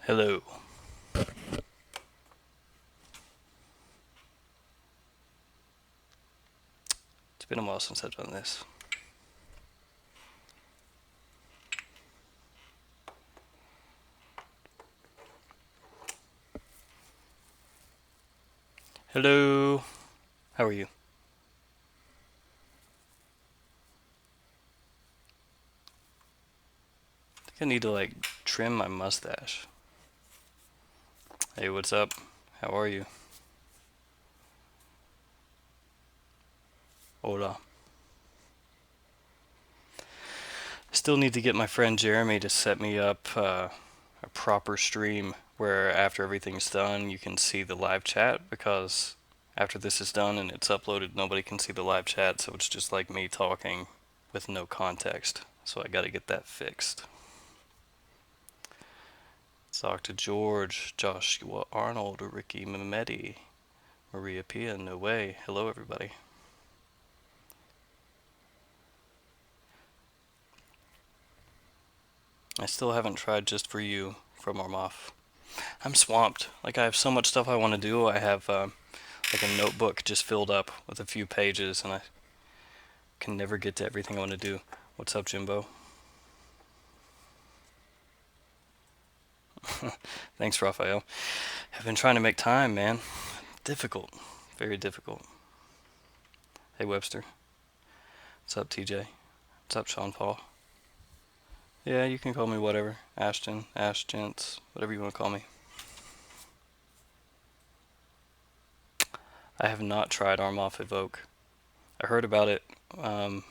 Hello. It's been a while since I've done this. Hello. How are you? I think I need to trim my mustache. Hey, what's up? How are you? Hola. Still need to get my friend Jeremy to set me up a proper stream where after everything's done you can see the live chat, because after this is done and it's uploaded nobody can see the live chat, so it's just like me talking with no context. So I gotta get that fixed. Dr. George, Joshua Arnold, Ricky Mehmedi, Maria Pia, no way. Hello everybody. I still haven't tried Just For You from Armaf. I'm swamped. I have so much stuff I want to do. I have a notebook just filled up with a few pages, and I can never get to everything I want to do. What's up, Jimbo? Thanks, Raphael. I've been trying to make time, man. Difficult. Very difficult. Hey, Webster. What's up, TJ? What's up, Sean Paul? Yeah, you can call me whatever. Ashton, Ash, Gents, whatever you want to call me. I have not tried Armaf Evoke. I heard about it on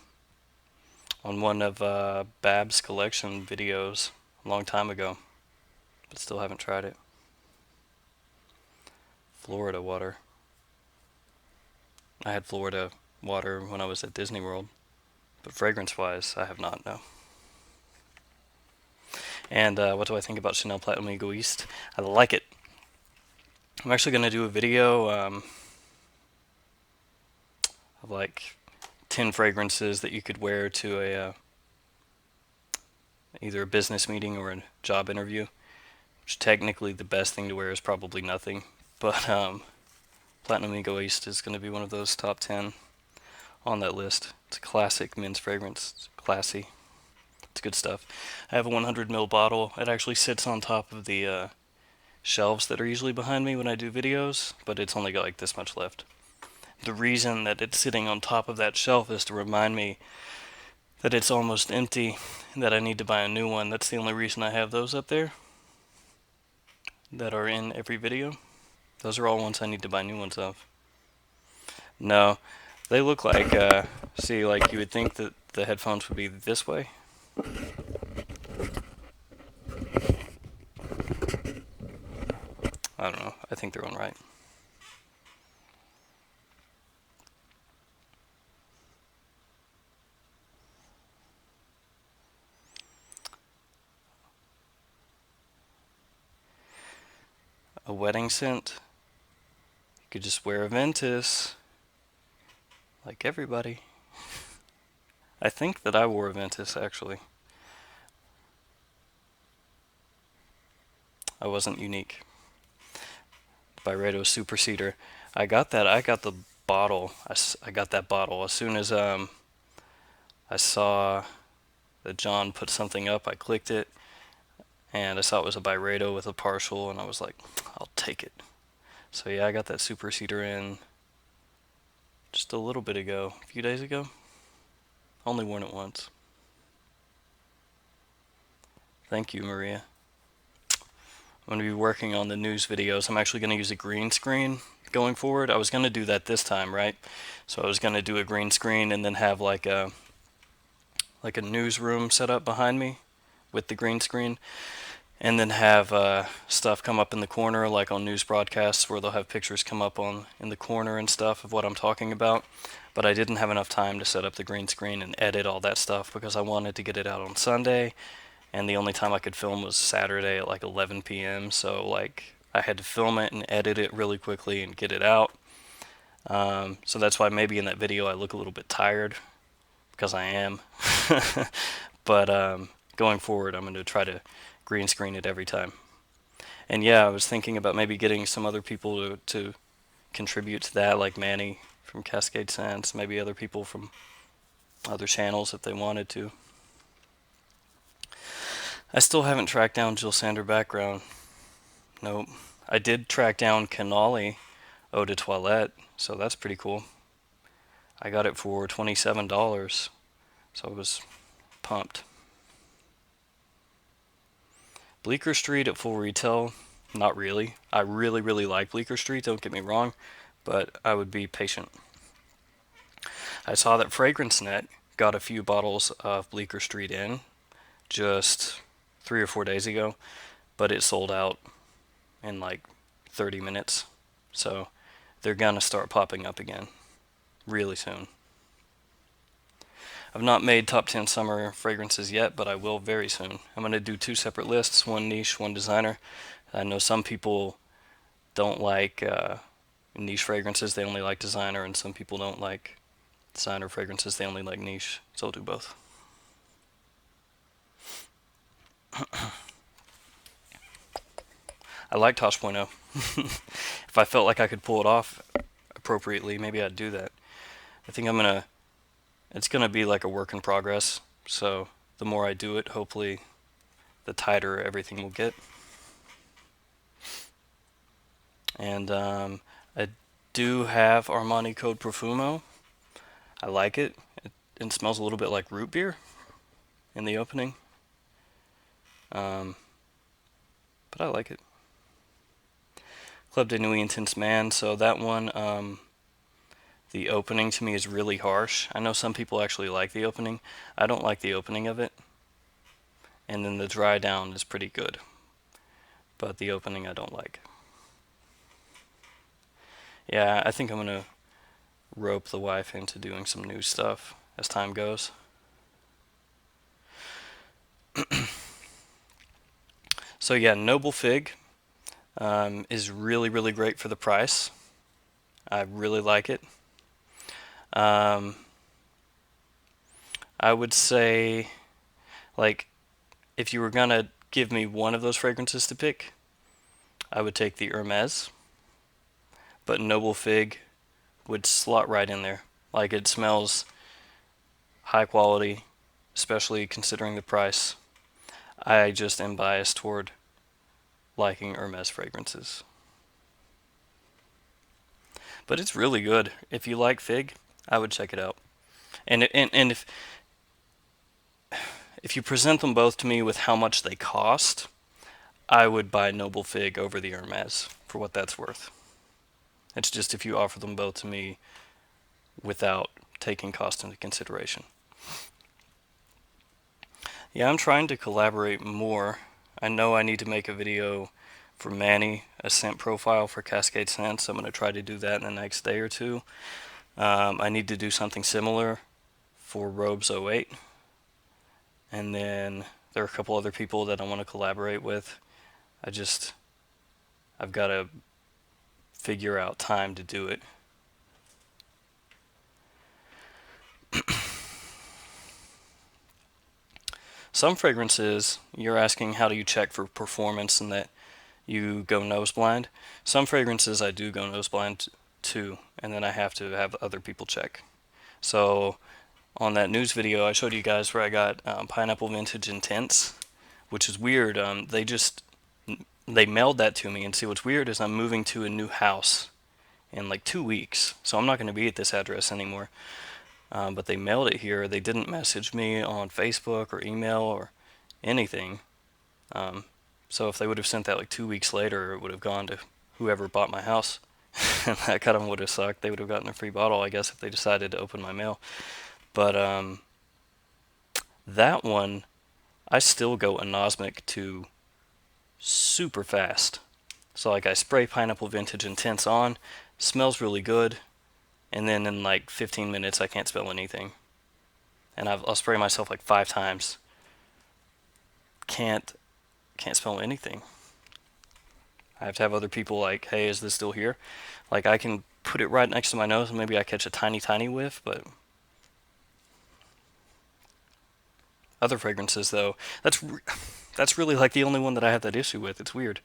one of Bab's collection videos a long time ago, but still haven't tried it. Florida water. I had Florida water when I was at Disney World, but fragrance-wise, I have not, no. And what do I think about Chanel Platinum Egoiste? I like it. I'm actually going to do a video of 10 fragrances that you could wear to either a business meeting or a job interview. Which technically the best thing to wear is probably nothing, but Platinum Egoiste is going to be one of those top 10 on that list. It's a classic men's fragrance. It's classy. It's good stuff. I have a 100 ml bottle. It actually sits on top of the shelves that are usually behind me when I do videos, but it's only got this much left. The reason that it's sitting on top of that shelf is to remind me that it's almost empty and that I need to buy a new one. That's the only reason I have those up there that are in every video. Those are all ones I need to buy new ones of. No, they look see, you would think that the headphones would be this way. I don't know. I think they're on right. A wedding scent. You could just wear a Ventus. Like everybody. I think that I wore a Ventus, actually. I wasn't unique. Barbados Super Cedar. I got the bottle. I got that bottle as soon as I saw that John put something up. I clicked it, and I saw it was a Byredo with a partial, and I was like, I'll take it. So yeah, I got that Super Cedar in just a little bit ago, a few days ago. Only worn it once. Thank you, Maria. I'm going to be working on the news videos. I'm actually going to use a green screen going forward. I was going to do that this time, right? So I was going to do a green screen and then have like a newsroom set up behind me with the green screen, and then have stuff come up in the corner, like on news broadcasts where they'll have pictures come up in the corner and stuff of what I'm talking about. But I didn't have enough time to set up the green screen and edit all that stuff because I wanted to get it out on Sunday, and the only time I could film was Saturday at 11 p.m. So I had to film it and edit it really quickly and get it out. So that's why maybe in that video I look a little bit tired, because I am. But going forward, I'm going to try to green screen it every time. And yeah, I was thinking about maybe getting some other people to contribute to that, like Manny from Cascade Scents, maybe other people from other channels if they wanted to. I still haven't tracked down Jill Sander background. Nope. I did track down Canali Eau de Toilette, so that's pretty cool. I got it for $27, so I was pumped. Bleecker Street at full retail, not really. I really, really like Bleecker Street, don't get me wrong, but I would be patient. I saw that Fragrance Net got a few bottles of Bleecker Street in just 3 or 4 days ago, but it sold out in like 30 minutes. So they're gonna start popping up again really soon. I've not made top 10 summer fragrances yet, but I will very soon. I'm gonna do 2 separate lists, one niche, one designer. I know some people don't like niche fragrances, they only like designer, and some people don't like designer fragrances, they only like niche, so I'll do both. I like Tosh Point oh. If I felt like I could pull it off appropriately, maybe I'd do that. I think it's gonna be like a work in progress, so the more I do it, hopefully the tighter everything will get. And I do have Armani Code Profumo. I like it. It smells a little bit like root beer in the opening. But I like it. Club de Nuit Intense Man, so that one, the opening to me is really harsh. I know some people actually like the opening. I don't like the opening of it. And then the dry down is pretty good. But the opening I don't like. Yeah, I think I'm going to rope the wife into doing some new stuff as time goes. So yeah, Noble Fig is really, really great for the price. I really like it. I would say, like, if you were gonna give me one of those fragrances to pick, I would take the Hermes, but Noble Fig would slot right in there. Like, it smells high quality, especially considering the price. I just am biased toward liking Hermes fragrances. But it's really good. If you like fig, I would check it out. And if you present them both to me with how much they cost, I would buy Noble Fig over the Hermes for what that's worth. It's just if you offer them both to me without taking cost into consideration. Yeah, I'm trying to collaborate more. I know I need to make a video for Manny, a scent profile for Cascade Scents. I'm going to try to do that in the next day or two. I need to do something similar for Robes 08. And then there are a couple other people that I want to collaborate with. I've got to figure out time to do it. Some fragrances, you're asking how do you check for performance and that you go nose blind. Some fragrances I do go nose blind too, and then I have to have other people check. So on that news video I showed you guys where I got Pineapple Vintage Intense, which is weird. They mailed that to me, and see what's weird is I'm moving to a new house in like 2 weeks, so I'm not going to be at this address anymore. But they mailed it here. They didn't message me on Facebook or email or anything. So if they would have sent that like 2 weeks later, it would have gone to whoever bought my house. And that kind of would have sucked. They would have gotten a free bottle, I guess, if they decided to open my mail. But that one, I still go anosmic to super fast. So like I spray Pineapple Vintage Intense on, smells really good, and then in like 15 minutes I can't smell anything. And I'll spray myself like 5 times. Can't smell anything. I have to have other people like, hey, is this still here? Like, I can put it right next to my nose and maybe I catch a tiny, tiny whiff, but other fragrances though, That's really like the only one that I have that issue with. It's weird.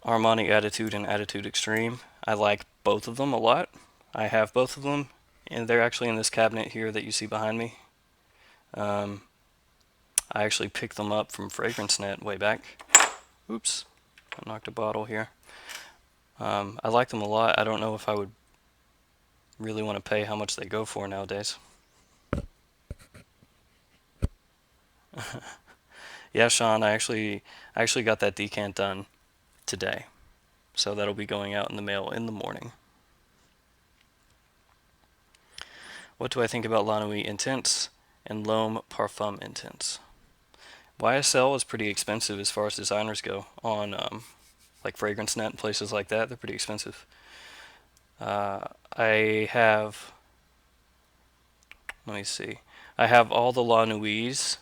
Armani Attitude and Attitude Extreme. I like both of them a lot. I have both of them, and they're actually in this cabinet here that you see behind me. Um, I actually picked them up from Fragrance Net way back. Oops, I knocked a bottle here. I like them a lot. I don't know if I would really want to pay how much they go for nowadays. Yeah, Sean, I actually got that decant done today, so that'll be going out in the mail in the morning. What do I think about La Nuit Intense and L'Homme Parfum Intense? YSL is pretty expensive as far as designers go on like Fragrance Net and places like that. They're pretty expensive. I have, let me see, I have all the La Nuits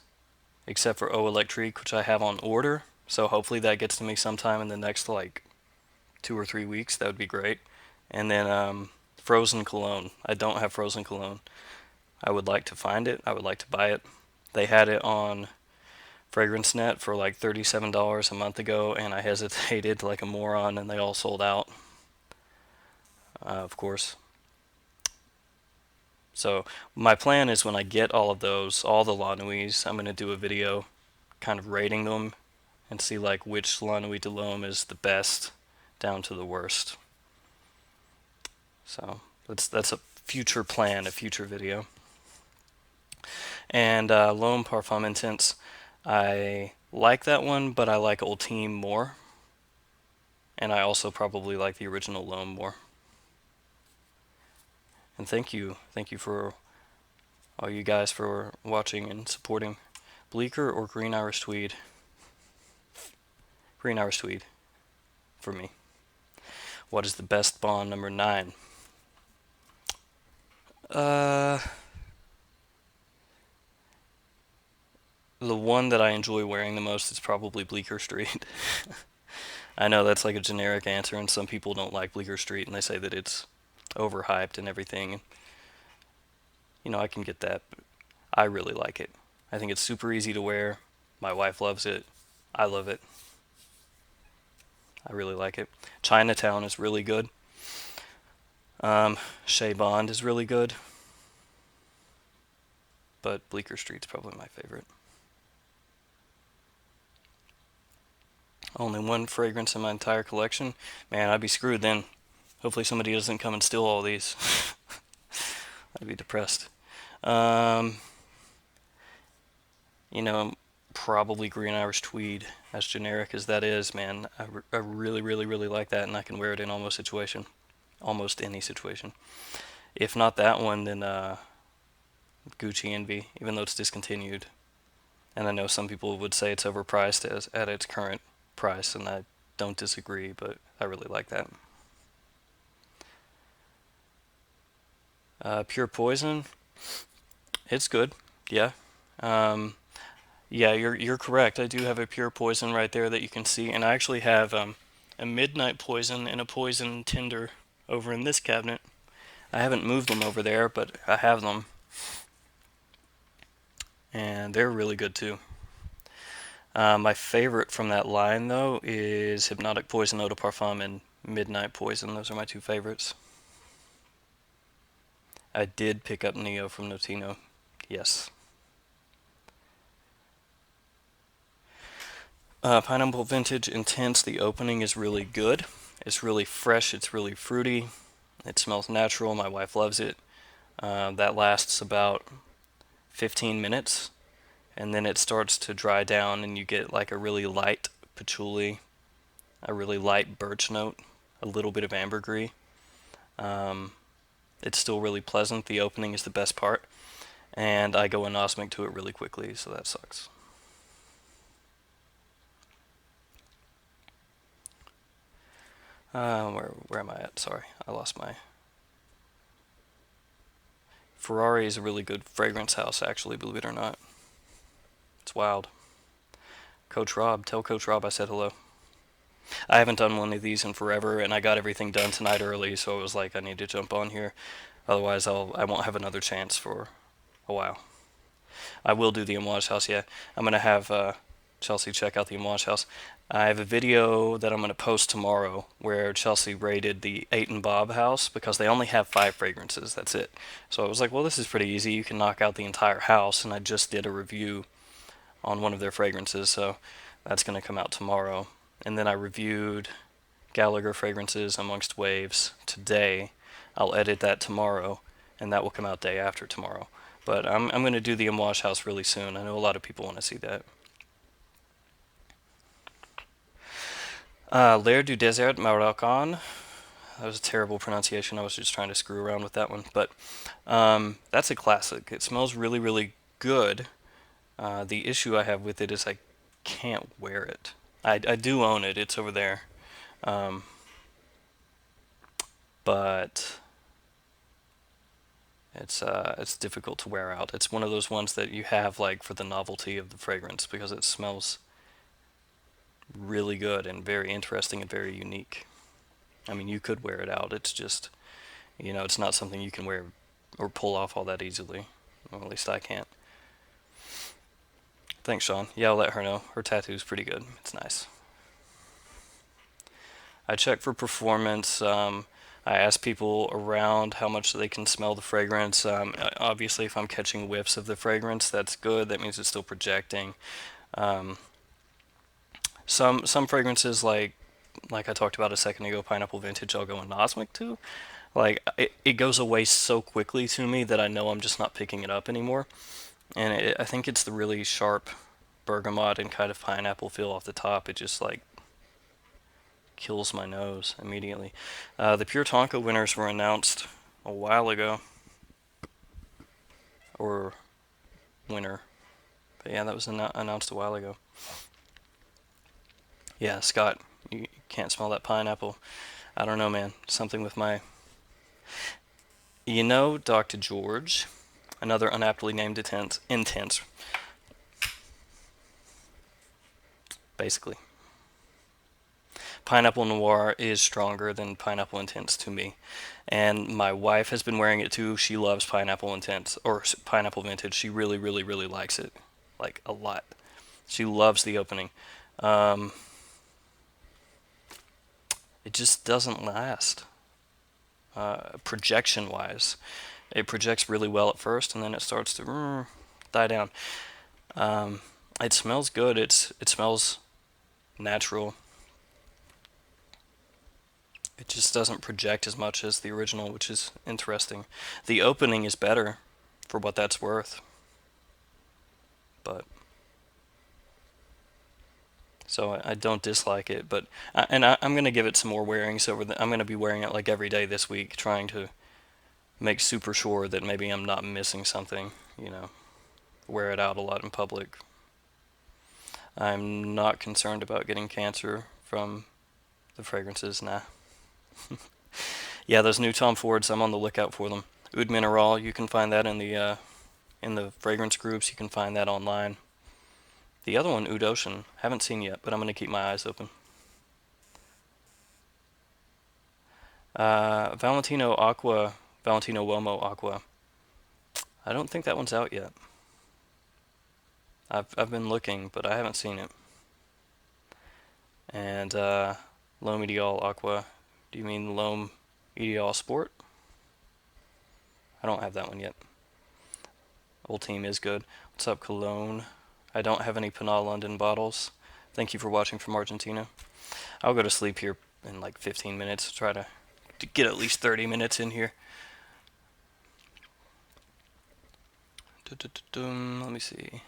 except for Eau Electrique, which I have on order. So hopefully that gets to me sometime in the next like 2 or 3 weeks. That would be great. And then Frozen Cologne. I don't have Frozen Cologne. I would like to find it. I would like to buy it. They had it on Fragrance Net for like $37 a month ago, and I hesitated like a moron, and they all sold out, of course. So my plan is when I get all of those, all the La Nuits, I'm going to do a video kind of rating them and see like which La Nuit de l'Homme is the best down to the worst. So that's a future plan, a future video. And L'Homme Parfum Intense, I like that one, but I like Ultime more. And I also probably like the original L'Homme more. And thank you for all you guys for watching and supporting. Bleecker or Green Irish Tweed? Green Irish Tweed for me. What is the best bond number 9? The one that I enjoy wearing the most is probably Bleecker Street. I know that's like a generic answer, and some people don't like Bleecker Street, and they say that it's overhyped and everything. You know, I can get that, but I really like it. I think it's super easy to wear. My wife loves it. I love it. I really like it. Chinatown is really good. Shea Bond is really good. But Bleecker Street's probably my favorite. Only one fragrance in my entire collection? Man, I'd be screwed then. Hopefully somebody doesn't come and steal all these. I'd be depressed. You know, probably Green Irish Tweed, as generic as that is, man. I really, really, really like that, and I can wear it in almost any situation. If not that one, then Gucci Envy, even though it's discontinued. And I know some people would say it's overpriced at its current price, and I don't disagree, but I really like that. Pure Poison, it's good, yeah. Yeah, you're correct. I do have a Pure Poison right there that you can see, and I actually have a Midnight Poison and a Poison Tinder over in this cabinet. I haven't moved them over there, but I have them, and they're really good too. My favorite from that line, though, is Hypnotic Poison Eau de Parfum and Midnight Poison. Those are my two favorites. I did pick up Neo from Notino. Yes. Pineapple Vintage Intense, the opening is really good. It's really fresh, it's really fruity. It smells natural, my wife loves it. That lasts about 15 minutes, and then it starts to dry down and you get like a really light patchouli, a really light birch note, a little bit of ambergris. It's still really pleasant. The opening is the best part, and I go anosmic to it really quickly, so that sucks. Where am I at? Sorry, I lost my... Ferrari is a really good fragrance house, actually, believe it or not. It's wild. Coach Rob, tell Coach Rob I said hello. I haven't done one of these in forever, and I got everything done tonight early, so I was like, I need to jump on here. Otherwise, I won't have another chance for a while. I will do the Amouage house, yeah. I'm going to have Chelsea check out the Amouage house. I have a video that I'm going to post tomorrow where Chelsea rated the 8 and Bob house because they only have 5 fragrances. That's it. So I was like, well, this is pretty easy. You can knock out the entire house. And I just did a review on one of their fragrances, so that's going to come out tomorrow. And then I reviewed Gallagher fragrances amongst waves today. I'll edit that tomorrow, and that will come out day after tomorrow. But I'm going to do the Amouage house really soon. I know a lot of people want to see that. L'air du désert Moroccan. That was a terrible pronunciation. I was just trying to screw around with that one. But that's a classic. It smells really, really good. The issue I have with it is I can't wear it. I do own it. It's over there. But it's difficult to wear out. It's one of those ones that you have like for the novelty of the fragrance because it smells really good and very interesting and very unique. I mean, you could wear it out. It's just, it's not something you can wear or pull off all that easily. Well, at least I can't. Thanks, Sean. Yeah, I'll let her know. Her tattoo's pretty good. It's nice. I check for performance. I ask people around how much they can smell the fragrance. Obviously, if I'm catching whiffs of the fragrance, that's good. That means it's still projecting. Um, some fragrances, like I talked about a second ago, Pineapple Vintage, I'll go anosmic to. Like it goes away so quickly to me that I know I'm just not picking it up anymore. And I think it's the really sharp bergamot and kind of pineapple feel off the top. It just like kills my nose immediately. The Pure Tonka winners were announced a while ago, or winner. But yeah, that was announced a while ago. Yeah, Scott, you can't smell that pineapple. I don't know, man. Something with my... Dr. George, another unaptly named intense, basically. Pineapple Noir is stronger than Pineapple Intense to me. And my wife has been wearing it too. She loves Pineapple Intense, or Pineapple Vintage. She really, really, really likes it. Like, a lot. She loves the opening. Um, it just doesn't last. Projection wise, it projects really well at first and then it starts to die down. It smells good. It smells natural. It just doesn't project as much as the original, which is interesting. The opening is better for what that's worth, but so I don't dislike it. But I'm gonna give it some more wearings I'm gonna be wearing it like every day this week, trying to make super sure that maybe I'm not missing something. Wear it out a lot in public. I'm not concerned about getting cancer from the fragrances. Nah. Yeah, those new Tom Fords, I'm on the lookout for them. Oud Mineral, you can find that in the fragrance groups. You can find that online. The other one, Oud Ocean, haven't seen yet, but I'm gonna keep my eyes open. Valentino Uomo Aqua. I don't think that one's out yet. I've been looking, but I haven't seen it. And L'Homme Ideal Aqua. Do you mean L'Homme Ideal Sport? I don't have that one yet. Old Team is good. What's up, Cologne? I don't have any Pinot London bottles. Thank you for watching from Argentina. I'll go to sleep here in like 15 minutes. Try to get at least 30 minutes in here. Let me see.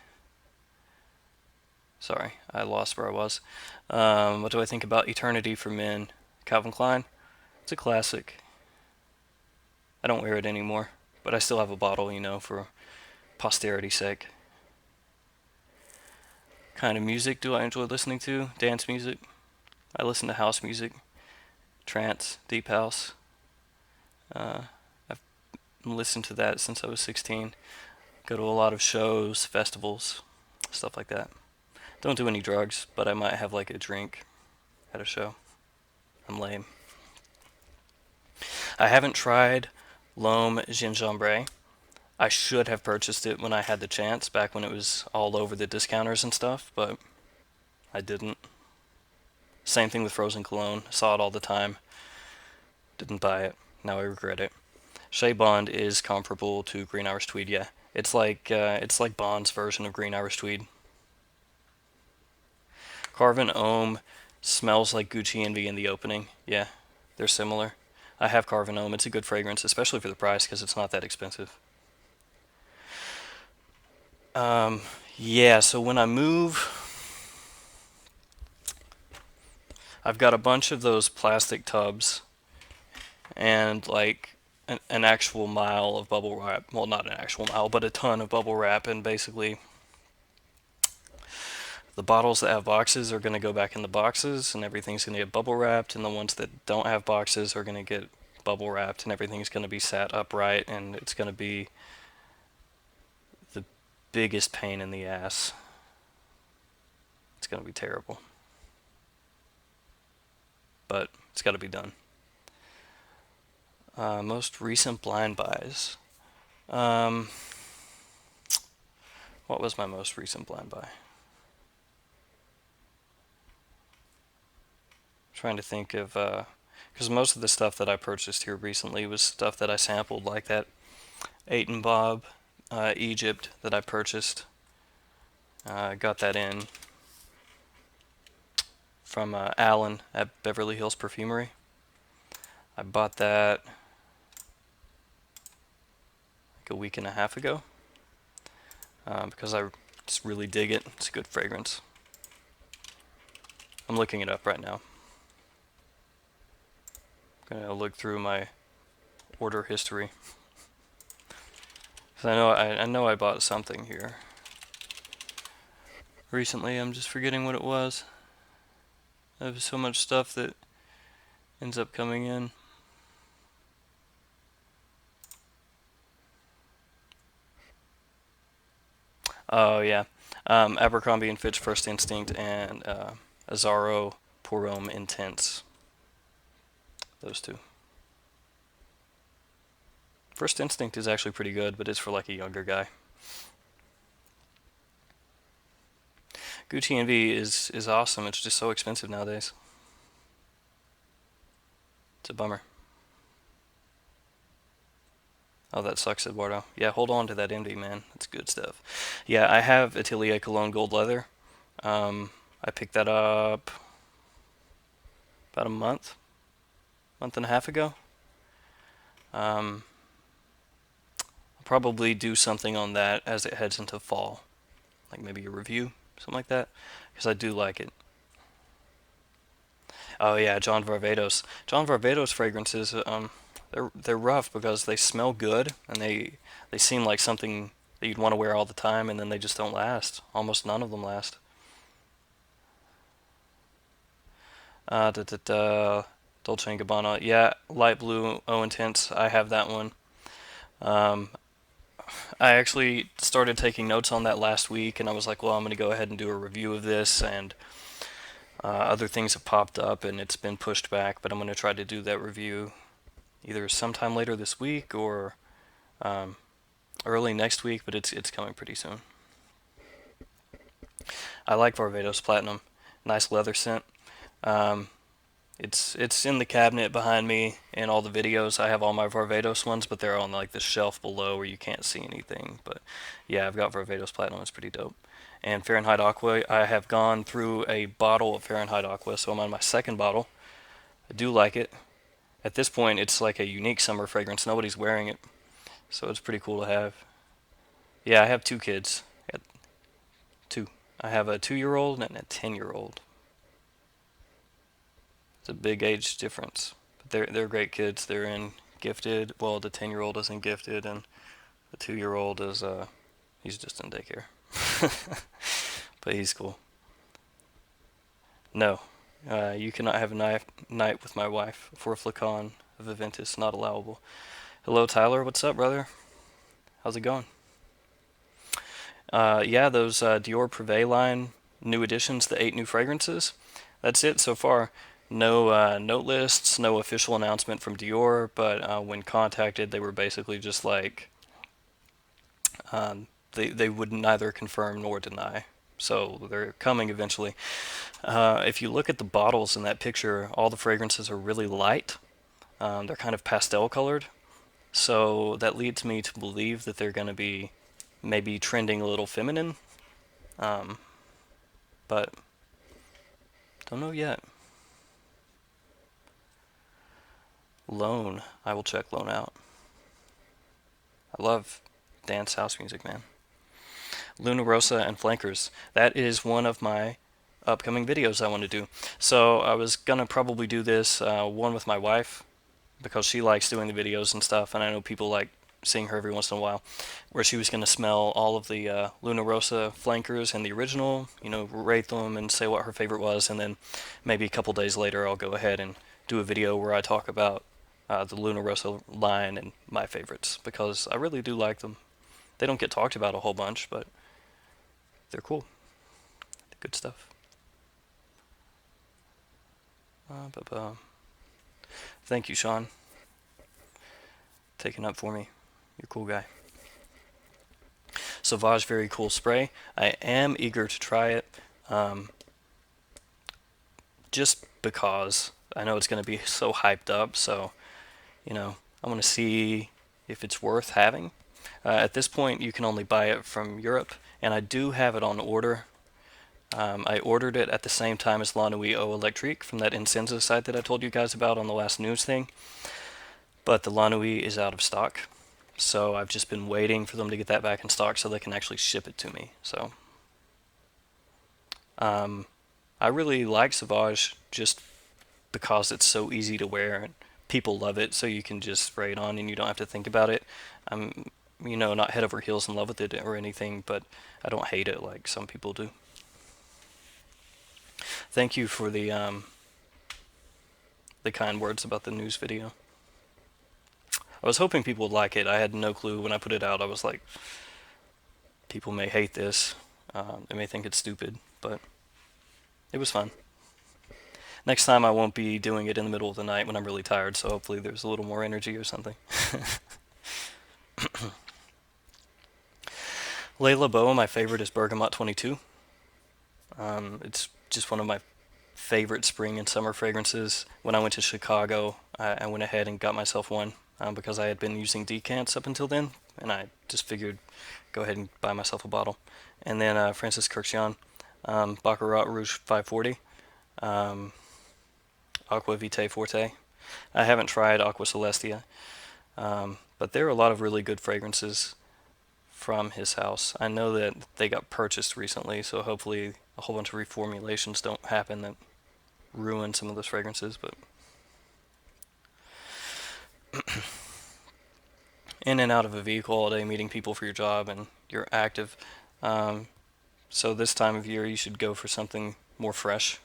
Sorry, I lost where I was. What do I think about Eternity for Men? Calvin Klein? It's a classic. I don't wear it anymore, but I still have a bottle, for posterity's sake. Kind of music do I enjoy listening to? Dance music. I listen to house music, trance, deep house. I've listened to that since I was 16. Go to a lot of shows, festivals, stuff like that. Don't do any drugs, but I might have like a drink at a show. I'm lame. I haven't tried L'Homme Gingembre. I should have purchased it when I had the chance, back when it was all over the discounters and stuff, but I didn't. Same thing with Frozen Cologne. Saw it all the time. Didn't buy it. Now I regret it. Shea Bond is comparable to Green Irish Tweed. Yeah, it's like Bond's version of Green Irish Tweed. Carvin Homme smells like Gucci Envy in the opening. Yeah, they're similar. I have Carvin Homme. It's a good fragrance, especially for the price because it's not that expensive. Um, yeah, so when I move, I've got a bunch of those plastic tubs and like an actual mile of bubble wrap. Well, not an actual mile, but a ton of bubble wrap. And basically, the bottles that have boxes are going to go back in the boxes, and everything's going to get bubble wrapped. And the ones that don't have boxes are going to get bubble wrapped, and everything's going to be sat upright, and it's going to be the biggest pain in the ass. It's going to be terrible, but it's got to be done. Most recent blind buys. Um, what was my most recent blind buy? Trying to think of, because most of the stuff that I purchased here recently was stuff that I sampled, like that 8 and Bob Egypt that I purchased. I got that in from Alan at Beverly Hills Perfumery. I bought that like a week and a half ago because I just really dig it. It's a good fragrance. I'm looking it up right now. I'm gonna look through my order history. 'Cause I know I bought something here recently. I'm just forgetting what it was. I have so much stuff that ends up coming in. Oh yeah, Abercrombie and Fitch First Instinct and Azzaro Poram Intense. Those two. First Instinct is actually pretty good, but it's for like a younger guy. Gucci Envy is awesome. It's just so expensive nowadays. It's a bummer. Oh, that sucks, Eduardo. Yeah, hold on to that Envy, man. That's good stuff. Yeah, I have Atelier Cologne Gold Leather. I picked that up about a month and a half ago. Um, I'll probably do something on that as it heads into fall, like maybe a review, something like that, because I do like it. Oh yeah, John Varvatos. John Varvatos fragrances, they're rough because they smell good and they seem like something that you'd want to wear all the time, and then they just don't last. Almost none of them last. Da, da, da, Dolce and Gabbana. Yeah, light blue, oh intense. I have that one. Um, I actually started taking notes on that last week, and I was like, well, I'm going to go ahead and do a review of this, and other things have popped up, and it's been pushed back, but I'm going to try to do that review either sometime later this week or um, early next week, but it's coming pretty soon. I like Barbados Platinum. Nice leather scent. Um, it's in the cabinet behind me in all the videos. I have all my Barbados ones, but they're on like the shelf below where you can't see anything. But yeah, I've got Barbados Platinum. It's pretty dope. And Fahrenheit Aqua, I have gone through a bottle of Fahrenheit Aqua, so I'm on my second bottle. I do like it. At this point, it's like a unique summer fragrance. Nobody's wearing it, so it's pretty cool to have. Yeah, I have two kids. I got two. I have a 2-year-old and a 10-year-old. It's a big age difference. But they're great kids. They're in gifted. Well, the 10-year-old is in gifted, and the 2-year-old is he's just in daycare. But he's cool. No, you cannot have a night with my wife for a flacon of Aventus. Not allowable. Hello, Tyler. What's up, brother? How's it going? Yeah, those Dior Privé line new editions, the 8 new fragrances. That's it so far. No note lists, no official announcement from Dior, but when contacted, they were basically just like, They would neither confirm nor deny. So they're coming eventually. If you look at the bottles in that picture, all the fragrances are really light. They're kind of pastel colored. So that leads me to believe that they're going to be maybe trending a little feminine. Um, but don't know yet. Lone. I will check Lone out. I love dance house music, man. Luna Rosa and Flankers. That is one of my upcoming videos I want to do. So I was gonna probably do this one with my wife because she likes doing the videos and stuff, and I know people like seeing her every once in a while, where she was gonna smell all of the Luna Rosa Flankers and the original, you know, rate them and say what her favorite was, and then maybe a couple days later I'll go ahead and do a video where I talk about the Luna Rosa line and my favorites, because I really do like them. They don't get talked about a whole bunch, but they're cool. Good stuff. Thank you, Sean. Taking up for me. You're a cool guy. Sauvage, very cool spray. I am eager to try it. Just because I know it's going to be so hyped up, so, you know, I want to see if it's worth having. At this point, you can only buy it from Europe, and I do have it on order. I ordered it at the same time as La Nuit Eau Electrique from that Incenza site that I told you guys about on the last news thing. But the La Nuit is out of stock. So I've just been waiting for them to get that back in stock so they can actually ship it to me. So I really like Sauvage just because it's so easy to wear and people love it, so you can just spray it on and you don't have to think about it. I'm, you know, not head over heels in love with it or anything, but I don't hate it like some people do. Thank you for the kind words about the news video. I was hoping people would like it. I had no clue when I put it out. I was like, people may hate this. They may think it's stupid, but it was fun. Next time I won't be doing it in the middle of the night when I'm really tired, so hopefully there's a little more energy or something. Layla Boa, my favorite is Bergamot 22. It's just one of my favorite spring and summer fragrances. When I went to Chicago, I went ahead and got myself one because I had been using decants up until then, and I just figured go ahead and buy myself a bottle. And then Francis Kurkdjian, Baccarat Rouge 540, Aqua Vitae Forte. I haven't tried Aqua Celestia, but there are a lot of really good fragrances from his house. I know that they got purchased recently, so hopefully a whole bunch of reformulations don't happen that ruin some of those fragrances, but in and out of a vehicle all day, meeting people for your job, and you're active. So this time of year, you should go for something more fresh,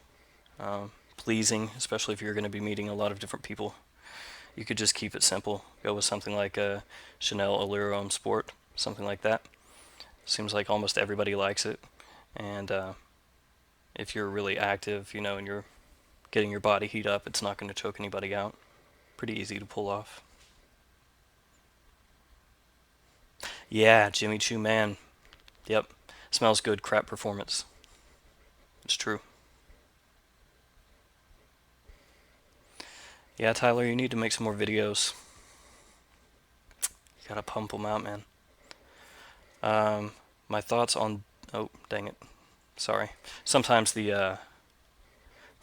pleasing, especially if you're going to be meeting a lot of different people. You could just keep it simple. Go with something like a Chanel Allure Homme Sport, something like that. Seems like almost everybody likes it. And if you're really active, you know, and you're getting your body heat up, it's not going to choke anybody out. Pretty easy to pull off. Yeah, Jimmy Choo Man. Yep. Smells good, crap performance. It's true. Yeah, Tyler, you need to make some more videos. You gotta pump them out, man. My thoughts on... Oh, dang it. Sorry. Sometimes the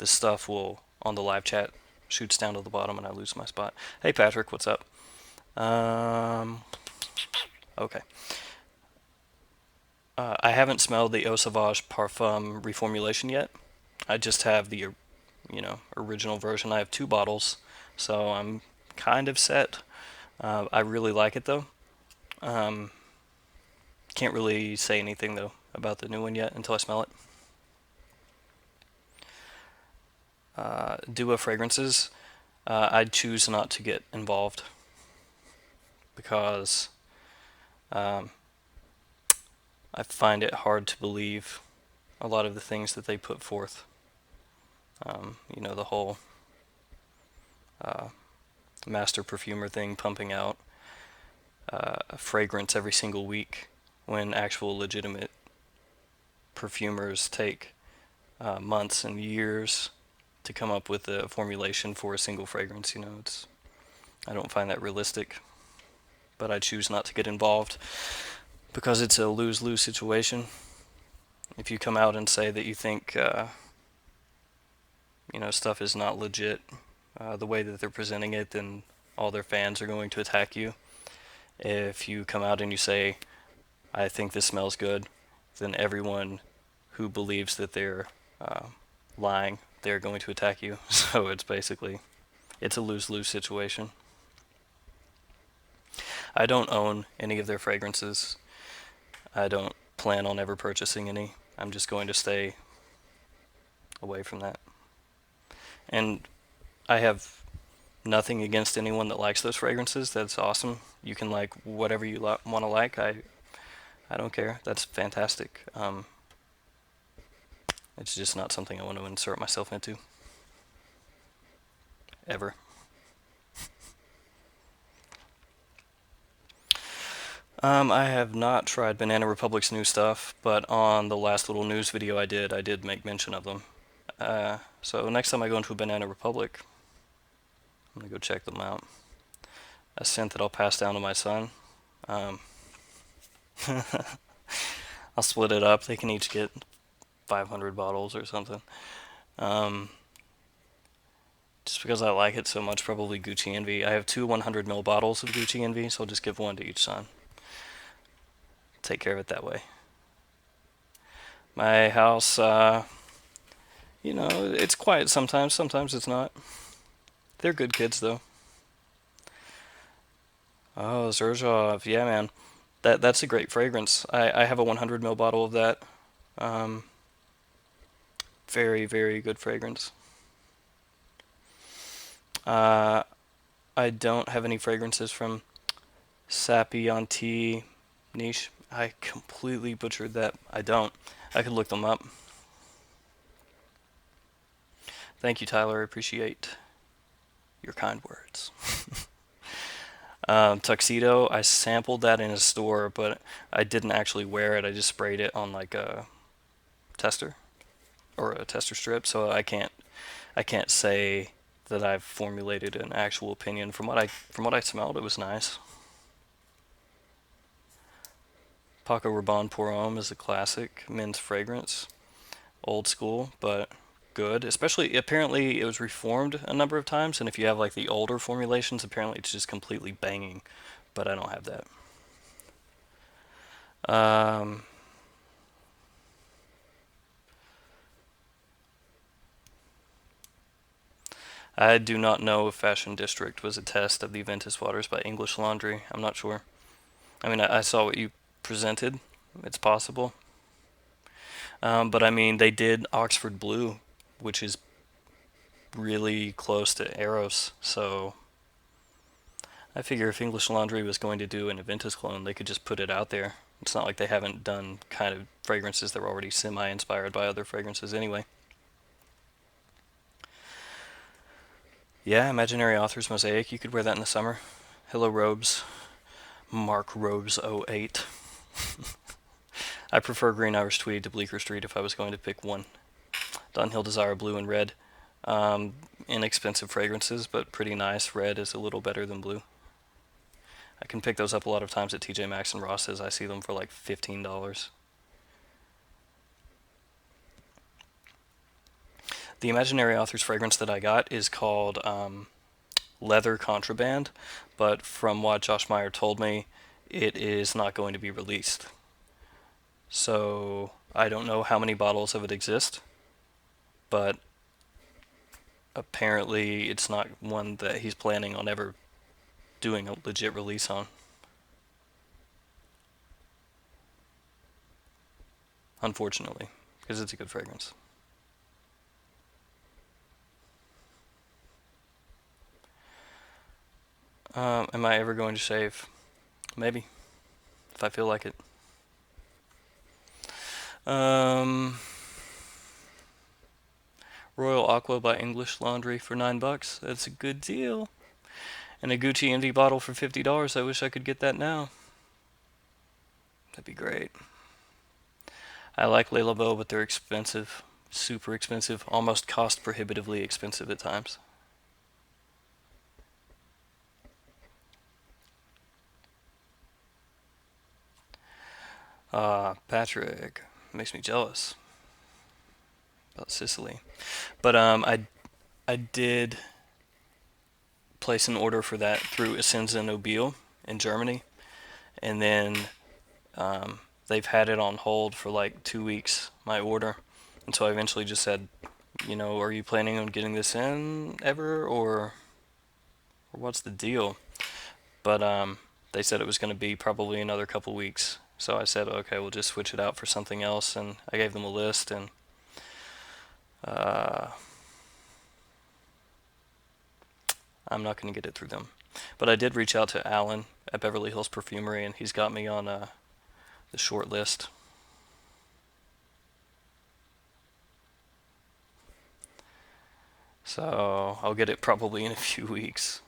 stuff will, on the live chat, shoots down to the bottom and I lose my spot. Hey, Patrick, what's up? Okay. I haven't smelled the Eau Sauvage Parfum reformulation yet. I just have the, you know, original version. I have 2 bottles, so I'm kind of set. I really like it though. Can't really say anything though about the new one yet until I smell it. Dua fragrances, I'd choose not to get involved because I find it hard to believe a lot of the things that they put forth. You know, the whole master perfumer thing, pumping out a fragrance every single week when actual legitimate perfumers take months and years to come up with a formulation for a single fragrance. I don't find that realistic, but I choose not to get involved because it's a lose-lose situation. If you come out and say that you think stuff is not legit the way that they're presenting it, then all their fans are going to attack you. If you come out and you say, I think this smells good, then everyone who believes that they're lying, they're going to attack you. So it's a lose-lose situation. I don't own any of their fragrances. I don't plan on ever purchasing any. I'm just going to stay away from that. And I have nothing against anyone that likes those fragrances. That's awesome. You can like whatever you want to like. I don't care. That's fantastic. It's just not something I want to insert myself into. Ever. I have not tried Banana Republic's new stuff, but on the last little news video I did make mention of them. So next time I go into a Banana Republic, I'm gonna go check them out. A scent that I'll pass down to my son. I'll split it up. They can each get 500 bottles or something. Just because I like it so much, probably Gucci Envy. I have 2 100ml bottles of Gucci Envy, so I'll just give one to each son. Take care of it that way. My house, it's quiet sometimes it's not. They're good kids, though. Oh, Xerjoff, yeah, man. That's a great fragrance. I have a 100ml bottle of that. Very, very good fragrance. I don't have any fragrances from Sapienti Niche. I completely butchered that. I don't. I could look them up. Thank you, Tyler. I appreciate your kind words. Tuxedo, I sampled that in a store, but I didn't actually wear it. I just sprayed it on like a tester or a tester strip, so I can't say that I've formulated an actual opinion. From what I smelled, it was nice. Paco Rabanne Poram is a classic men's fragrance. Old school, but good. Especially, apparently, it was reformed a number of times, and if you have like the older formulations, apparently it's just completely banging. But I don't have that. I do not know if Fashion District was a test of the Ventus Waters by English Laundry. I'm not sure. I mean, I saw what you presented. It's possible. But I mean, they did Oxford Blue, which is really close to Eros, so I figure if English Laundry was going to do an Aventus clone, they could just put it out there. It's not like they haven't done kind of fragrances that were already semi-inspired by other fragrances anyway. Yeah, Imaginary Authors Mosaic, you could wear that in the summer. Hello Robes, Mark Robes 08. I prefer Green Irish Tweed to Bleecker Street if I was going to pick one. Dunhill Desire Blue and Red. Inexpensive fragrances, but pretty nice. Red is a little better than blue. I can pick those up a lot of times at TJ Maxx and Ross's. I see them for like $15. The Imaginary Authors fragrance that I got is called Leather Contraband, but from what Josh Meyer told me, it is not going to be released. So I don't know how many bottles of it exist, but apparently it's not one that he's planning on ever doing a legit release on. Unfortunately, because it's a good fragrance. Am I ever going to shave? Maybe, if I feel like it. Royal Aqua by English Laundry for $9. That's a good deal. And a Gucci Envy bottle for $50. I wish I could get that now. That'd be great. I like Le Labo, but they're expensive. Super expensive. Almost cost prohibitively expensive at times. Patrick makes me jealous about Sicily. But I did place an order for that through Essenza Nobile in Germany, and then they've had it on hold for like 2 weeks, my order. And so I eventually just said, are you planning on getting this in ever, or what's the deal? But they said it was going to be probably another couple weeks. So I said, okay, we'll just switch it out for something else. And I gave them a list, and uh, I'm not going to get it through them. But I did reach out to Alan at Beverly Hills Perfumery, and he's got me on the short list. So I'll get it probably in a few weeks.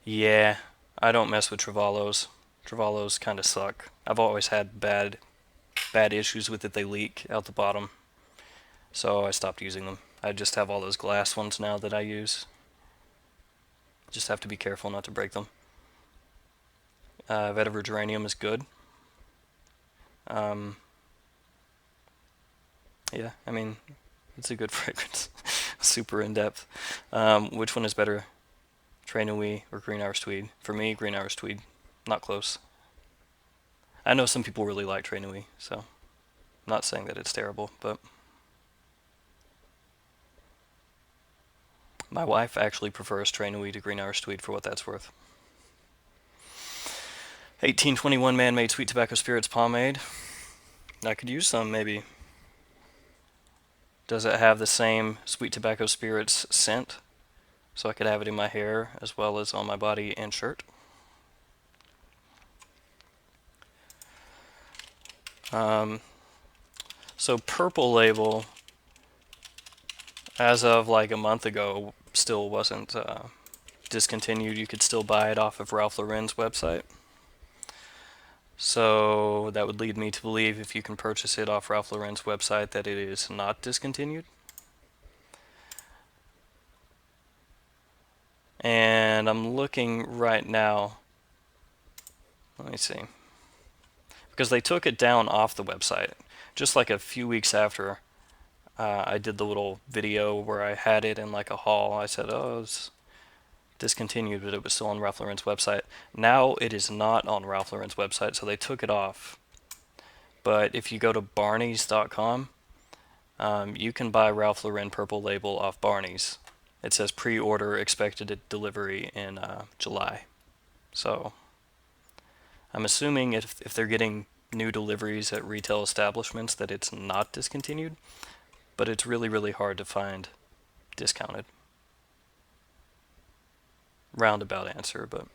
Yeah, I don't mess with Trevallos. Trevallos kind of suck. I've always had bad issues with it. They leak out the bottom. So I stopped using them. I just have all those glass ones now that I use. Just have to be careful not to break them. Vetiver Geranium is good. Um, yeah, I mean, it's a good fragrance. Super in depth. Which one is better, Tres Nuit or Green Iris Tweed? For me, Green Iris Tweed. Not close. I know some people really like Tres Nuit, so I'm not saying that it's terrible, but my wife actually prefers Tres Nuit to Green Iris Tweed for what that's worth. 1821 Man-Made Sweet Tobacco Spirits Pomade. I could use some, maybe. Does it have the same Sweet Tobacco Spirits scent? So I could have it in my hair as well as on my body and shirt. So Purple Label, as of like a month ago, still wasn't discontinued. You could still buy it off of Ralph Lauren's website. So that would lead me to believe if you can purchase it off Ralph Lauren's website that it is not discontinued. And I'm looking right now. Let me see. Because they took it down off the website. Just like a few weeks after I did the little video where I had it in like a haul, I said, oh, it's discontinued, but it was still on Ralph Lauren's website. Now it is not on Ralph Lauren's website, so they took it off. But if you go to barneys.com, you can buy Ralph Lauren Purple Label off Barneys. It says pre-order, expected delivery in July. So I'm assuming if they're getting new deliveries at retail establishments that it's not discontinued, but it's really, really hard to find discounted. Roundabout answer, but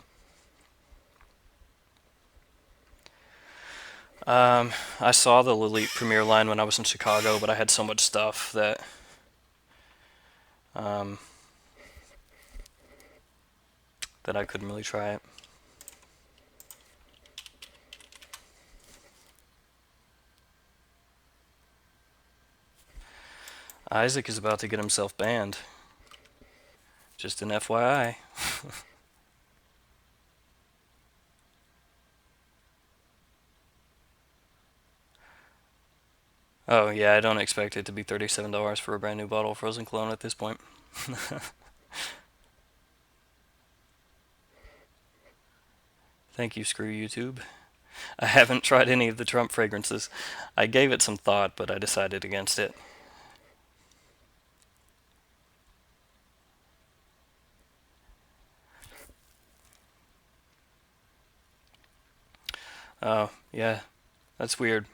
I saw the Lilite Premier line when I was in Chicago, but I had so much stuff that that I couldn't really try it. Isaac is about to get himself banned. Just an FYI. Oh yeah, I don't expect it to be $37 for a brand new bottle of frozen cologne at this point. Thank you, Screw YouTube. I haven't tried any of the Trump fragrances. I gave it some thought, but I decided against it. Oh, yeah, that's weird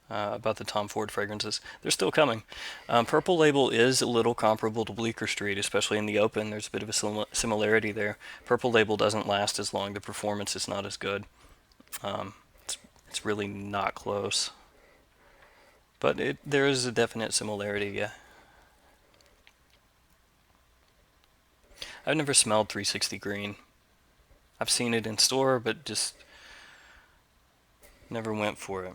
about the Tom Ford fragrances. They're still coming. Purple Label is a little comparable to Bleecker Street, especially in the open. There's a bit of a similarity there. Purple Label doesn't last as long. The performance is not as good. It's really not close. But there is a definite similarity, yeah. I've never smelled 360 green. I've seen it in store, but just never went for it.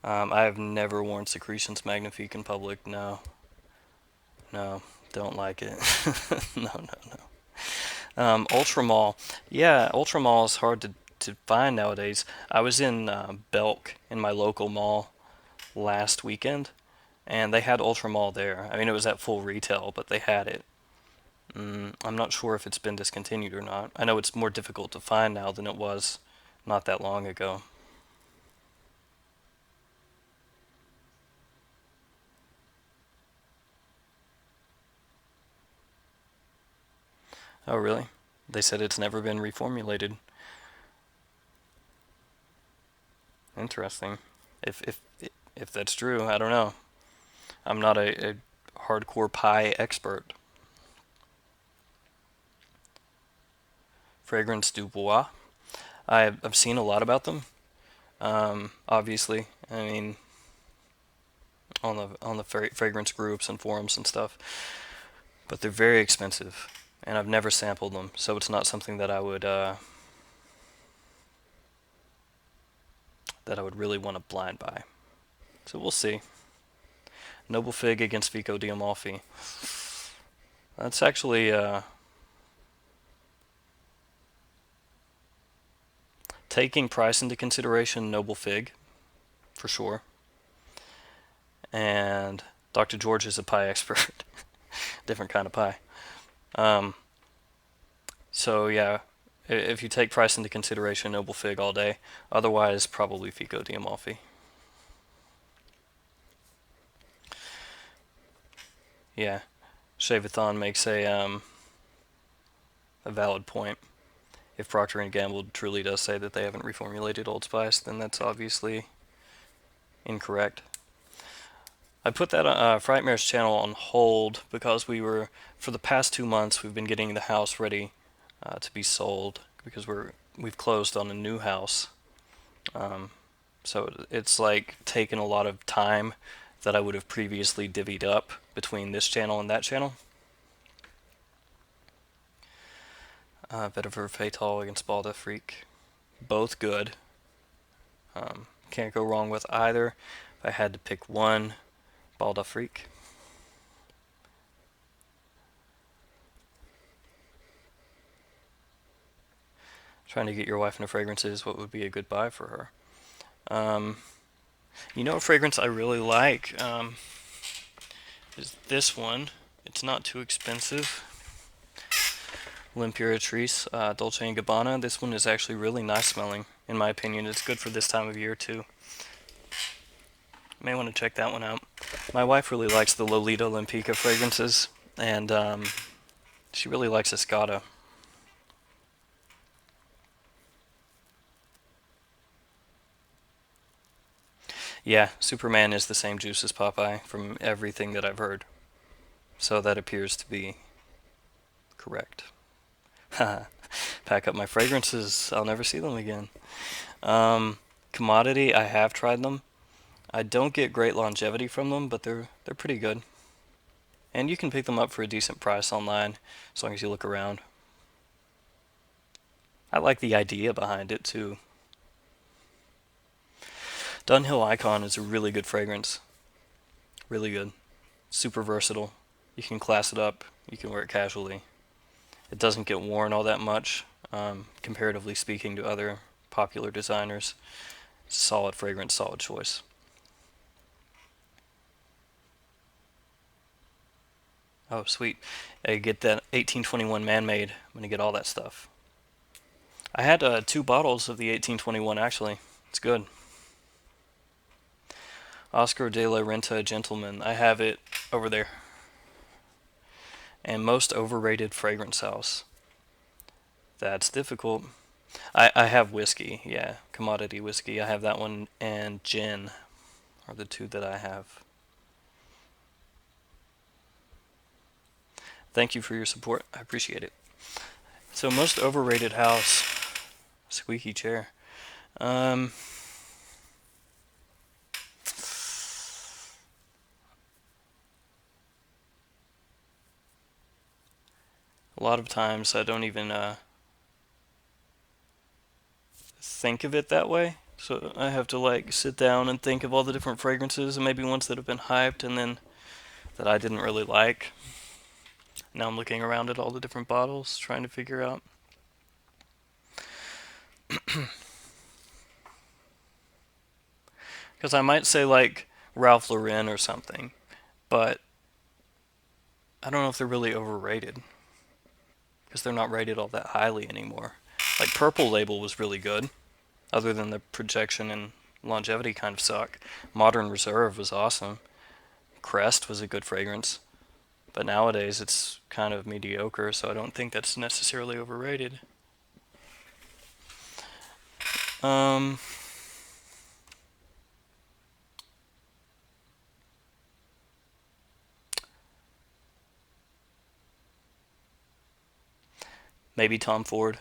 I have never worn Secretions Magnifique in public. No, no, don't like it. No, no, no. Ultra Mall. Yeah, Ultra Mall is hard to find nowadays. I was in Belk in my local mall last weekend, and they had Ultra Mall there. I mean, it was at full retail, but they had it. I'm not sure if it's been discontinued or not. I know it's more difficult to find now than it was not that long ago. Oh, really? They said it's never been reformulated. Interesting. If if if that's true, I don't know. I'm not a hardcore pie expert. Fragrance du Bois. I've seen a lot about them. Obviously, I mean, on the fragrance groups and forums and stuff, but they're very expensive, and I've never sampled them, so it's not something that I would really want to blind buy. So we'll see. Noble Fig against Vico Diamalfi. That's actually taking price into consideration. Noble Fig, for sure. And Dr. George is a pie expert. Different kind of pie. Um, so yeah, if you take price into consideration, Noble Fig all day. Otherwise, probably Vico Diamalfi. Yeah, Chevathon makes a valid point. If Procter and Gamble truly does say that they haven't reformulated Old Spice, then that's obviously incorrect. I put that Frightmare's channel on hold because for the past 2 months, we've been getting the house ready to be sold because we've closed on a new house. Um, so it's like taken a lot of time that I would have previously divvied up between this channel and that channel. Vetiver Fatal against Balda Freak. Both good. Can't go wrong with either. If I had to pick one, Balda Freak. Trying to get your wife into fragrances, what would be a good buy for her? You know, a fragrance I really like is this one. It's not too expensive. L'Imperatrice Dolce & Gabbana. This one is actually really nice smelling, in my opinion. It's good for this time of year, too. May want to check that one out. My wife really likes the Lolita Olympica fragrances, and she really likes Escada. Yeah, Superman is the same juice as Popeye from everything that I've heard. So that appears to be correct. Pack up my fragrances. I'll never see them again. Commodity, I have tried them. I don't get great longevity from them, but they're pretty good. And you can pick them up for a decent price online, as long as you look around. I like the idea behind it, too. Dunhill Icon is a really good fragrance. Really good. Super versatile. You can class it up. You can wear it casually. It doesn't get worn all that much, comparatively speaking to other popular designers. It's a solid fragrance, solid choice. Oh, sweet. I get that 1821 Man-Made. I'm going to get all that stuff. I had 2 bottles of the 1821, actually. It's good. Oscar de la Renta Gentleman. I have it over there. And most overrated fragrance house. That's difficult. I have whiskey, yeah. Commodity whiskey. I have that one and gin are the two that I have. Thank you for your support. I appreciate it. So most overrated house. Squeaky chair. Um, a lot of times I don't even think of it that way. So I have to like sit down and think of all the different fragrances and maybe ones that have been hyped and then that I didn't really like. Now I'm looking around at all the different bottles trying to figure out. Because I might say like Ralph Lauren or something, but I don't know if they're really overrated because they're not rated all that highly anymore. Like Purple Label was really good, other than the projection and longevity kind of suck. Modern Reserve was awesome. Crest was a good fragrance, but nowadays it's kind of mediocre, so I don't think that's necessarily overrated. Um, Maybe Tom Ford.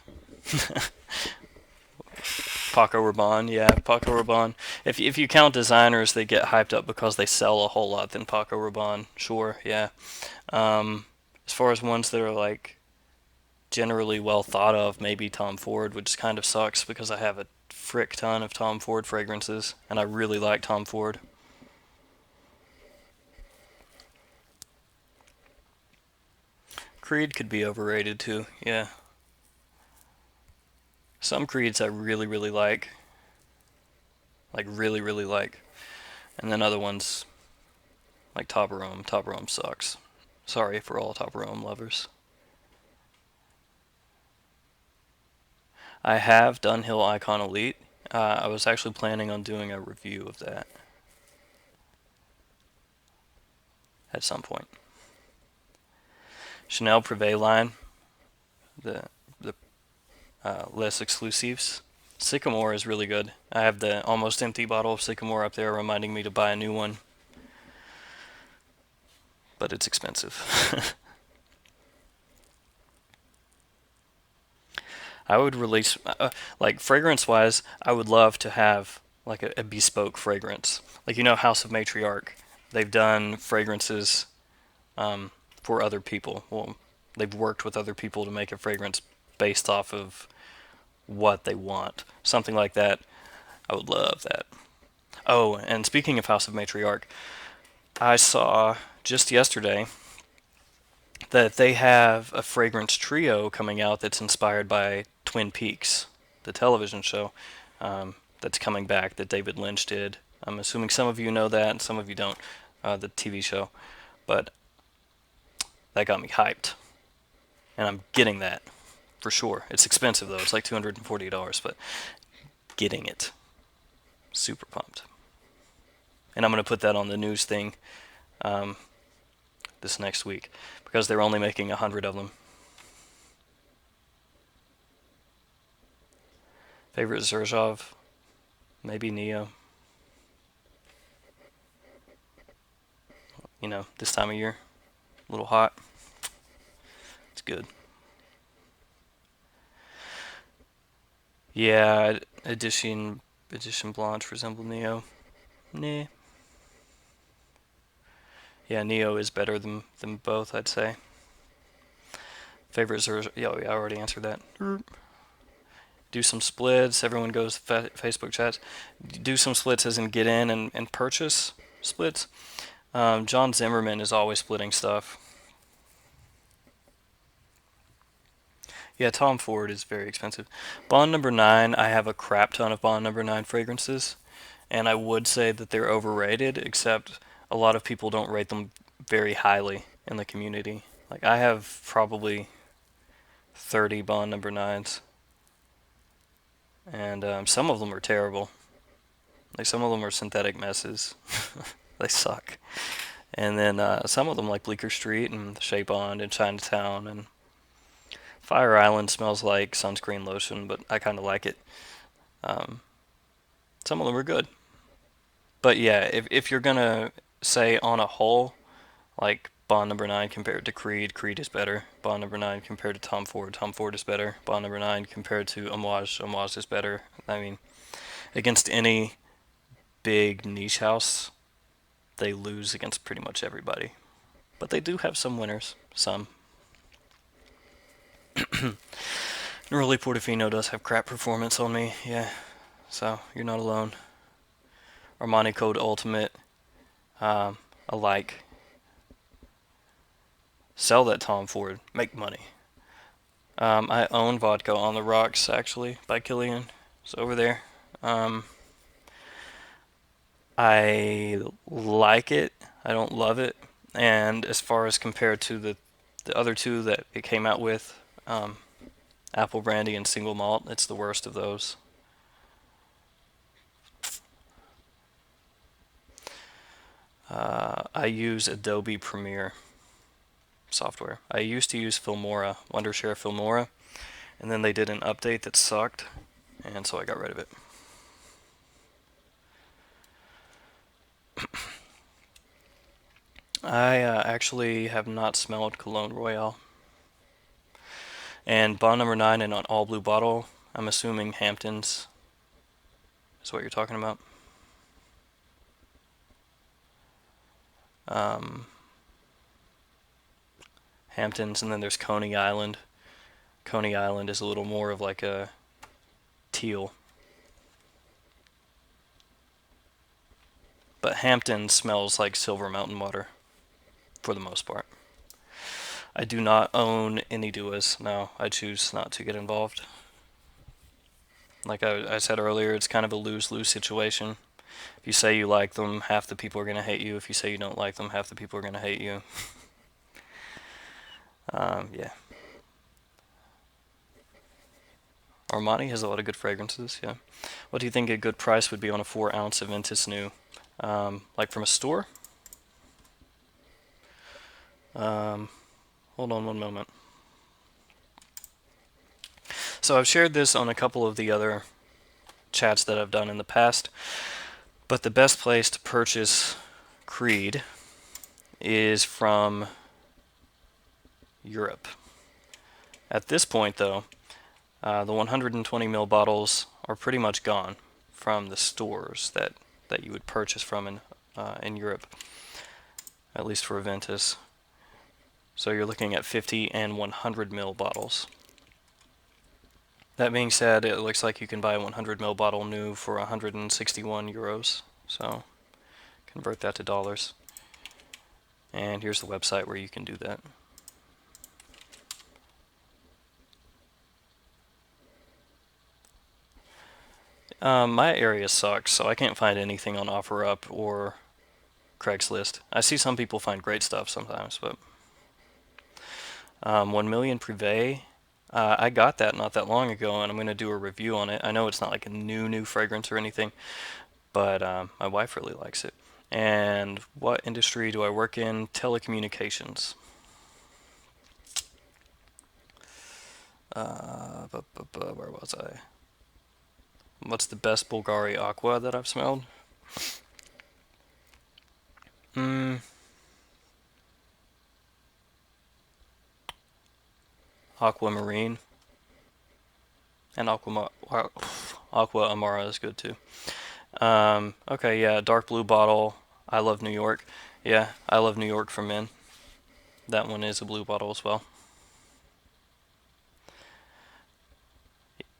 Paco Rabanne, yeah, Paco Rabanne. If you count designers that get hyped up because they sell a whole lot, then Paco Rabanne, sure, yeah. As far as ones that are like generally well thought of, maybe Tom Ford, which kind of sucks because I have a frick ton of Tom Ford fragrances, and I really like Tom Ford. Creed could be overrated too, yeah. Some Creeds I really, really like really, really like, and then other ones like Top Rome. Top Rome sucks. Sorry for all Top Rome lovers. I have Dunhill Icon Elite. I was actually planning on doing a review of that at some point. Chanel Privé line, the less exclusives. Sycamore is really good. I have the almost empty bottle of Sycamore up there reminding me to buy a new one, but it's expensive. I would release, like fragrance wise, I would love to have like a bespoke fragrance. Like, you know, House of Matriarch, they've done fragrances um, for other people. Well, they've worked with other people to make a fragrance based off of what they want. Something like that. I would love that. Oh, and speaking of House of Matriarch, I saw just yesterday that they have a fragrance trio coming out that's inspired by Twin Peaks, the television show that's coming back that David Lynch did. I'm assuming some of you know that and some of you don't, the TV show. But that got me hyped, and I'm getting that for sure. It's expensive though; it's like $240, but getting it, super pumped. And I'm gonna put that on the news thing um, this next week because they're only making 100 of them. Favorite Zerzhov? Maybe Neo. You know, this time of year, a little hot. It's good. Yeah, edition Blanche resembled Neo. Nah. Yeah, Neo is better than both, I'd say. Favorite Zerzhov? Yeah, I already answered that. Do some splits. Everyone goes Facebook chats. Do some splits as in get in and purchase splits. John Zimmerman is always splitting stuff. Yeah, Tom Ford is very expensive. Bond number 9, I have a crap ton of Bond number 9 fragrances, and I would say that they're overrated, except a lot of people don't rate them very highly in the community. Like, I have probably 30 Bond number 9s, and some of them are terrible. Like, some of them are synthetic messes. They suck. And then some of them, like Bleecker Street and Shea Bond and Chinatown and Fire Island, smells like sunscreen lotion, but I kind of like it. Um, some of them are good. But yeah, if you're gonna say on a whole, like Bond number 9 compared to Creed, Creed is better. Bond number 9 compared to Tom Ford is better. Bond number 9 compared to Amouage is better. I mean, against any big niche house, they lose against pretty much everybody. But they do have some winners. Some. Early Portofino does have crap performance on me, yeah. So you're not alone. Armani Code Ultimate, alike. Sell that Tom Ford, make money. I own Vodka on the Rocks, actually, by Killian. It's over there. I like it. I don't love it. And as far as compared to the other two that it came out with, Apple Brandy and Single Malt, it's the worst of those. I use Adobe Premiere software. I used to use Filmora, Wondershare Filmora, and then they did an update that sucked, and so I got rid of it. I actually have not smelled Cologne Royale. And bond number 9 in an all blue bottle, I'm assuming Hamptons is what you're talking about. Hamptons, and then there's Coney Island. Coney Island is a little more of like a teal. But Hampton smells like Silver Mountain water, for the most part. I do not own any Duas. No, I choose not to get involved. Like I said earlier, it's kind of a lose-lose situation. If you say you like them, half the people are going to hate you. If you say you don't like them, half the people are going to hate you. Yeah. Armani has a lot of good fragrances, yeah. What do you think a good price would be on a 4-ounce Aventus New? Like from a store? Hold on one moment. So I've shared this on a couple of the other chats that I've done in the past, but the best place to purchase Creed is from Europe. At this point, though, the 120 ml bottles are pretty much gone from the stores that you would purchase from in Europe, at least for Aventus. So you're looking at 50 and 100 ml bottles. That being said, it looks like you can buy a 100 ml bottle new for 161 euros. So convert that to dollars. And here's the website where you can do that. My area sucks, so I can't find anything on OfferUp or Craigslist. I see some people find great stuff sometimes, but 1 million Privé, I got that not that long ago, and I'm going to do a review on it. I know it's not like a new fragrance or anything, but my wife really likes it. And what industry do I work in? Telecommunications. Where was I? What's the best Bulgari Aqua that I've smelled? Aquamarine. And Aqua Amara is good too. Okay, yeah, dark blue bottle. I love New York. Yeah, I love New York for men. That one is a blue bottle as well.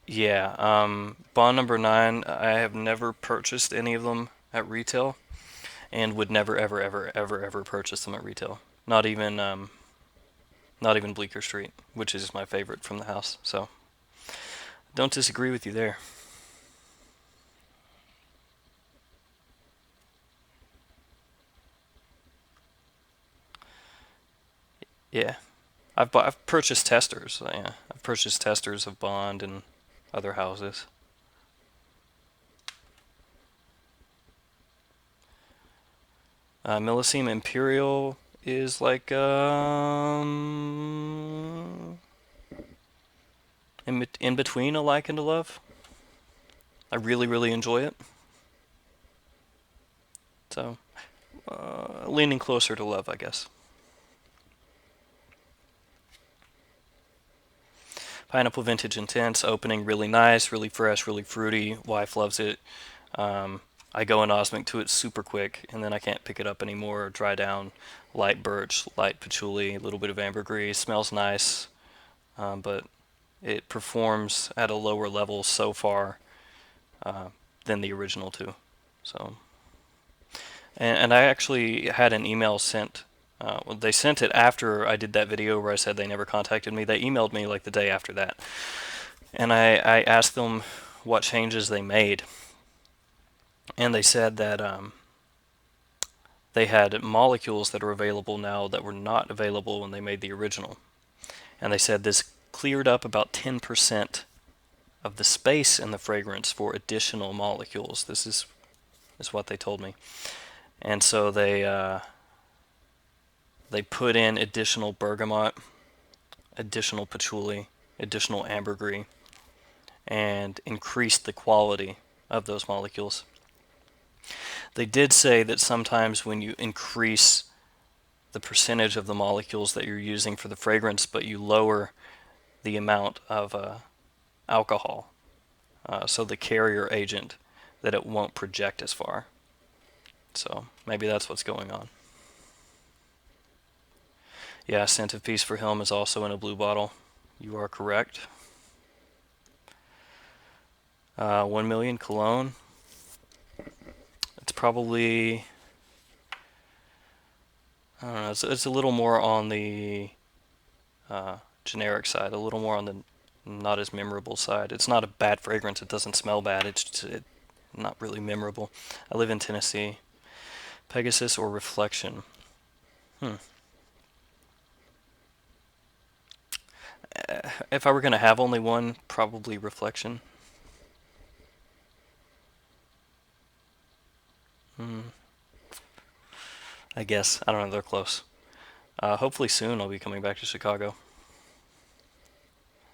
Yeah, bond number 9, I have never purchased any of them at retail and would never ever purchase them at retail. Not even Bleecker Street, which is my favorite from the house. So don't disagree with you there. Yeah, I've purchased testers. Yeah, I've purchased testers of Bond and other houses. Millesime Imperial is like in between a like and a love. I really enjoy it. So leaning closer to love, I guess. Pineapple Vintage Intense opening, really nice, really fresh, really fruity. Wife loves it. I go anosmic to it super quick, and then I can't pick it up anymore. Dry down, light birch, light patchouli, a little bit of ambergris. Smells nice, but it performs at a lower level so far than the original two. So, and I actually had an email sent. Well, they sent it after I did that video where I said they never contacted me. They emailed me like the day after that, and I asked them what changes they made, and they said that they had molecules that are available now that were not available when they made the original. And they said this cleared up about 10% of the space in the fragrance for additional molecules. This is what they told me. And so they put in additional bergamot, additional patchouli, additional ambergris, and increased the quality of those molecules. They did say that sometimes when you increase the percentage of the molecules that you're using for the fragrance, but you lower the amount of alcohol, so the carrier agent, that it won't project as far. So maybe that's what's going on. Yeah, Scent of Peace for Him is also in a blue bottle. You are correct. 1 million Cologne. It's probably, I don't know, it's a little more on the generic side, a little more on the not as memorable side. It's not a bad fragrance. It doesn't smell bad. It's just not really memorable. I live in Tennessee. Pegasus or Reflection? If I were going to have only one, probably Reflection. I guess. I don't know. They're close. Hopefully soon I'll be coming back to Chicago.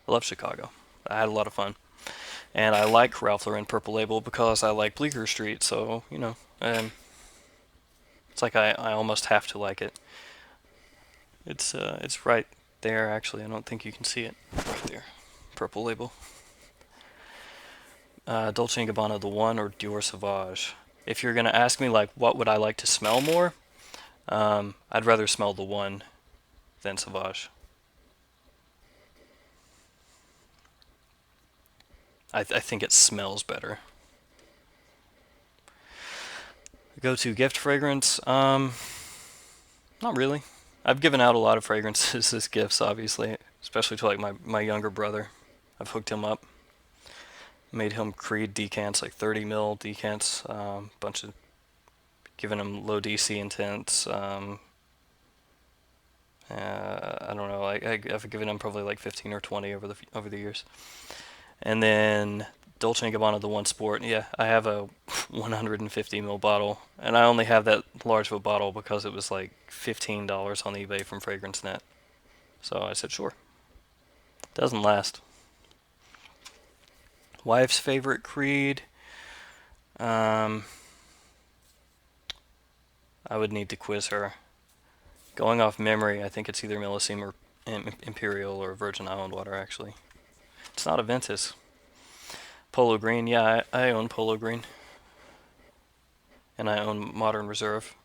I love Chicago. I had a lot of fun. And I like Ralph Lauren Purple Label because I like Bleecker Street, so, you know, it's like I almost have to like it. It's right there, actually. I don't think you can see it. Right there. Purple Label. Dolce & Gabbana The One or Dior Sauvage? If you're going to ask me, like, what would I like to smell more, I'd rather smell The One than Sauvage. I think it smells better. Go-to gift fragrance? Not really. I've given out a lot of fragrances as gifts, obviously, especially to like my younger brother. I've hooked him up, made him Creed decants, like 30 ml decants, bunch of, given him low DC intense. I don't know. I've given him probably like 15 or 20 over the years. And then Dolce & Gabbana The One Sport. Yeah, I have a 150 ml bottle, and I only have that large of a bottle because it was like $15 on eBay from FragranceNet. So I said, sure. Doesn't last. Wife's favorite Creed. I would need to quiz her. Going off memory, I think it's either Millesime or Imperial or Virgin Island Water, actually. It's not Aventus. Polo Green, yeah, I own Polo Green. And I own Modern Reserve.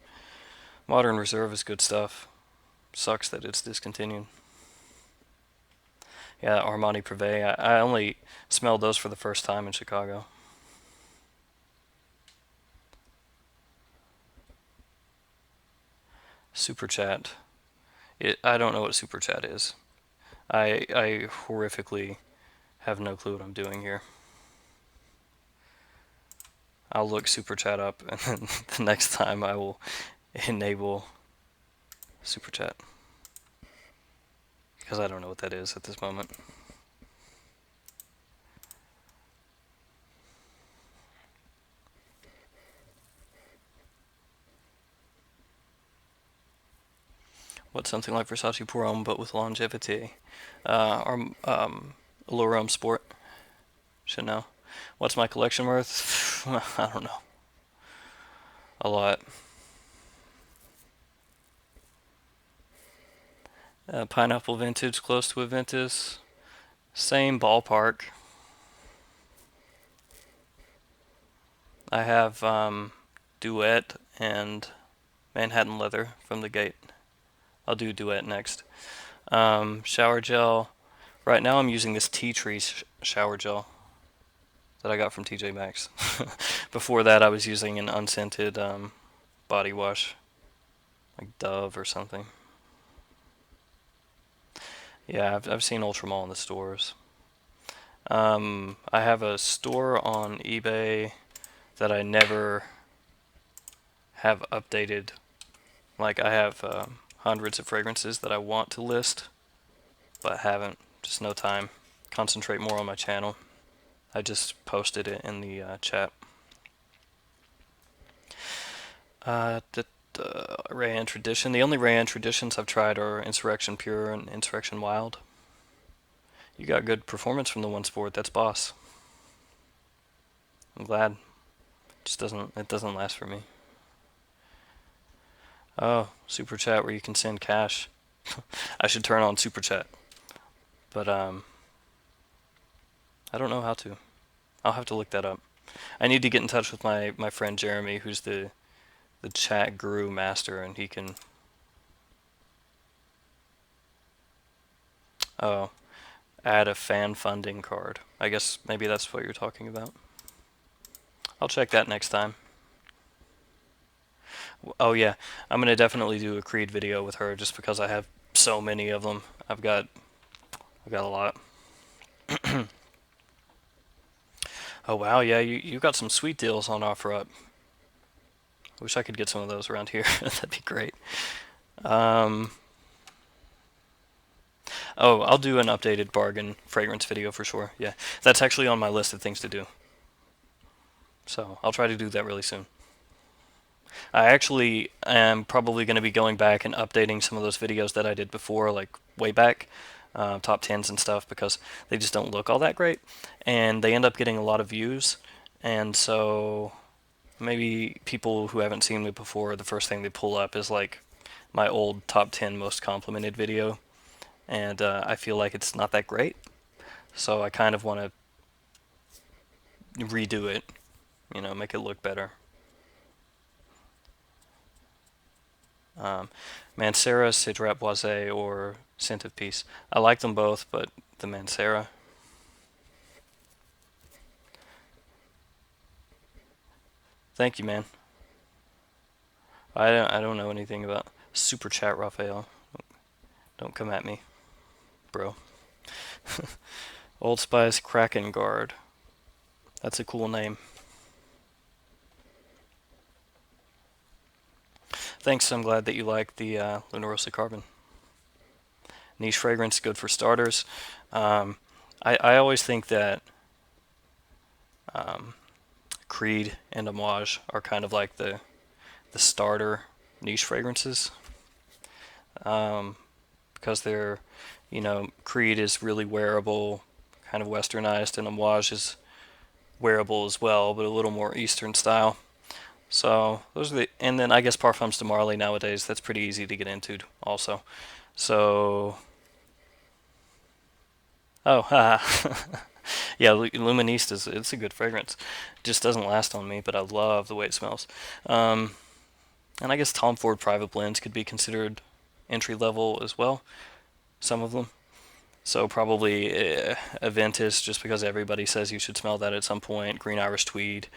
Modern Reserve is good stuff. Sucks that it's discontinued. Yeah, Armani Privé. I only smelled those for the first time in Chicago. Super Chat. I don't know what Super Chat is. I horrifically have no clue what I'm doing here. I'll look Super Chat up, and then the next time I will enable Super Chat. Because I don't know what that is at this moment. What's something like Versace Poram but with longevity? L'Oreal Sport. Should know. What's my collection worth? I don't know. A lot. Pineapple Vintage, close to Aventus. Same ballpark. I have Duet and Manhattan Leather from the Gate. I'll do Duet next. Shower gel, Right now I'm using this tea tree shower gel that I got from TJ Maxx. Before that I was using an unscented body wash, like Dove or something. Yeah, I've seen Ultramall in the stores. I have a store on eBay that I never have updated. Like I have hundreds of fragrances that I want to list, but haven't. Just no time. Concentrate more on my channel. I just posted it in the chat. The Rayanne Tradition. The only Rayanne Traditions I've tried are Insurrection Pure and Insurrection Wild. You got good performance from the one sport. That's boss. I'm glad. It doesn't last for me. Oh, super chat where you can send cash. I should turn on super chat, but I don't know how to. I'll have to look that up. I need to get in touch with my friend Jeremy, who's the chat guru master, and he can. Oh, add a fan funding card. I guess maybe that's what you're talking about. I'll check that next time. Oh yeah, I'm gonna definitely do a Creed video with her just because I have so many of them. I've got a lot. Oh wow, yeah, you got some sweet deals on OfferUp. Wish I could get some of those around here. That'd be great. Oh, I'll do an updated bargain fragrance video for sure. Yeah, that's actually on my list of things to do. So I'll try to do that really soon. I actually am probably going to be going back and updating some of those videos that I did before, like way back, top 10s and stuff, because they just don't look all that great, and they end up getting a lot of views, and so maybe people who haven't seen me before, the first thing they pull up is like my old top 10 most complimented video, and I feel like it's not that great, so I kind of want to redo it, make it look better. Mancera, Citrat Boisé, or Scent of Peace. I like them both, but the Mancera. Thank you, man. I don't know anything about Super Chat, Raphael. Don't come at me, bro. Old Spice Kraken Guard. That's a cool name. Thanks, I'm glad that you like the Luna Rosa Carbon. Niche fragrance, good for starters. I always think that Creed and Amouage are kind of like the starter niche fragrances, because they're, Creed is really wearable, kind of westernized, and Amouage is wearable as well, but a little more Eastern style. So those are and then I guess Parfums de Marly nowadays, that's pretty easy to get into also. So, oh, haha. Yeah, Luministe it's a good fragrance. It just doesn't last on me, but I love the way it smells. And I guess Tom Ford Private Blends could be considered entry level as well, some of them. So probably Aventus, just because everybody says you should smell that at some point. Green Irish Tweed,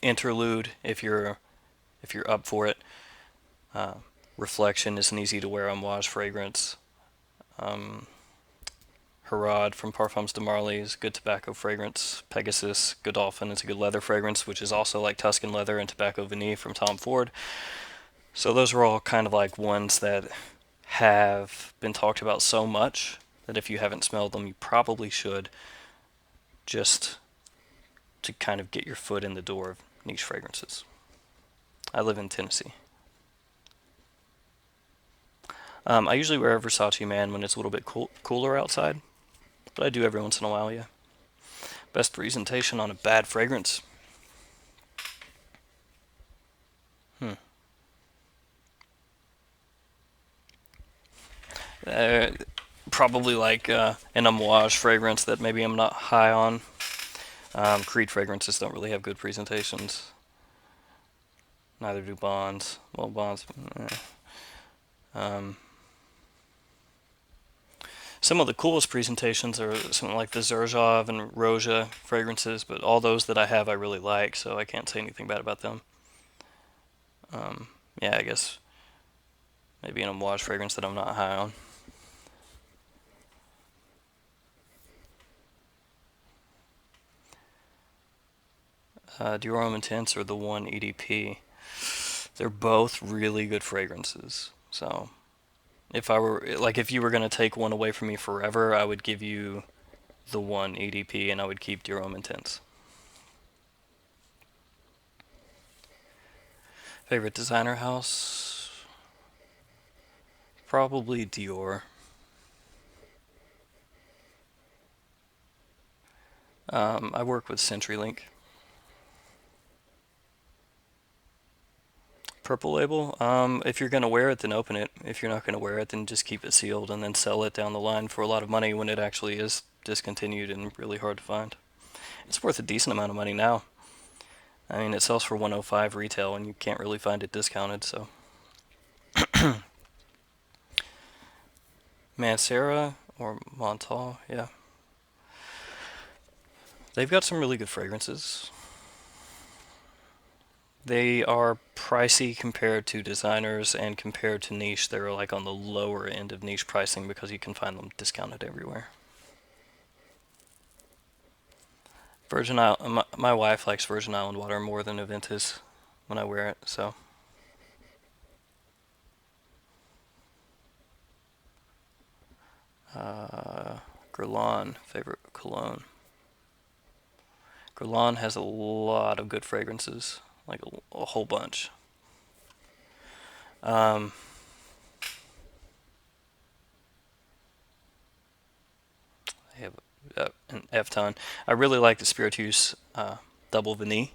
Interlude if you're up for it. Reflection is an easy to wear Amouage fragrance. Harad from Parfums de Marly is a good tobacco fragrance. Pegasus, Godolphin is a good leather fragrance, which is also like Tuscan leather, and Tobacco Vanille from Tom Ford. So those are all kind of like ones that have been talked about so much that if you haven't smelled them, you probably should, just to kind of get your foot in the door of niche fragrances. I live in Tennessee. I usually wear a Versace Man when it's a little bit cooler outside, but I do every once in a while, yeah. Best presentation on a bad fragrance. Uh, Probably like an Amouage fragrance that maybe I'm not high on. Creed fragrances don't really have good presentations. Neither do Bonds. Well, Bonds. Some of the coolest presentations are something like the Zerzhov and Roja fragrances, but all those that I have I really like, so I can't say anything bad about them. Um, yeah, I guess maybe an Amouage fragrance that I'm not high on. Dior Homme Intense or the one EDP. They're both really good fragrances. So if I were like if you were gonna take one away from me forever, I would give you the one EDP and I would keep Dior Homme Intense. Favorite designer house? Probably Dior. I work with CenturyLink. Purple label. If you're gonna wear it, then open it. If you're not gonna wear it, then just keep it sealed and then sell it down the line for a lot of money when it actually is discontinued and really hard to find. It's worth a decent amount of money now. I mean, it sells for 105 retail, and you can't really find it discounted. So, Mancera or Montal, yeah, they've got some really good fragrances. They are pricey compared to designers, and compared to niche, they're like on the lower end of niche pricing because you can find them discounted everywhere. Virgin Island, my wife likes Virgin Island water more than Aventus when I wear it, so. Uh, Guerlain, favorite cologne. Guerlain has a lot of good fragrances, like a whole bunch. Um, I have an F ton. I really like the Spiritus Double Vanille,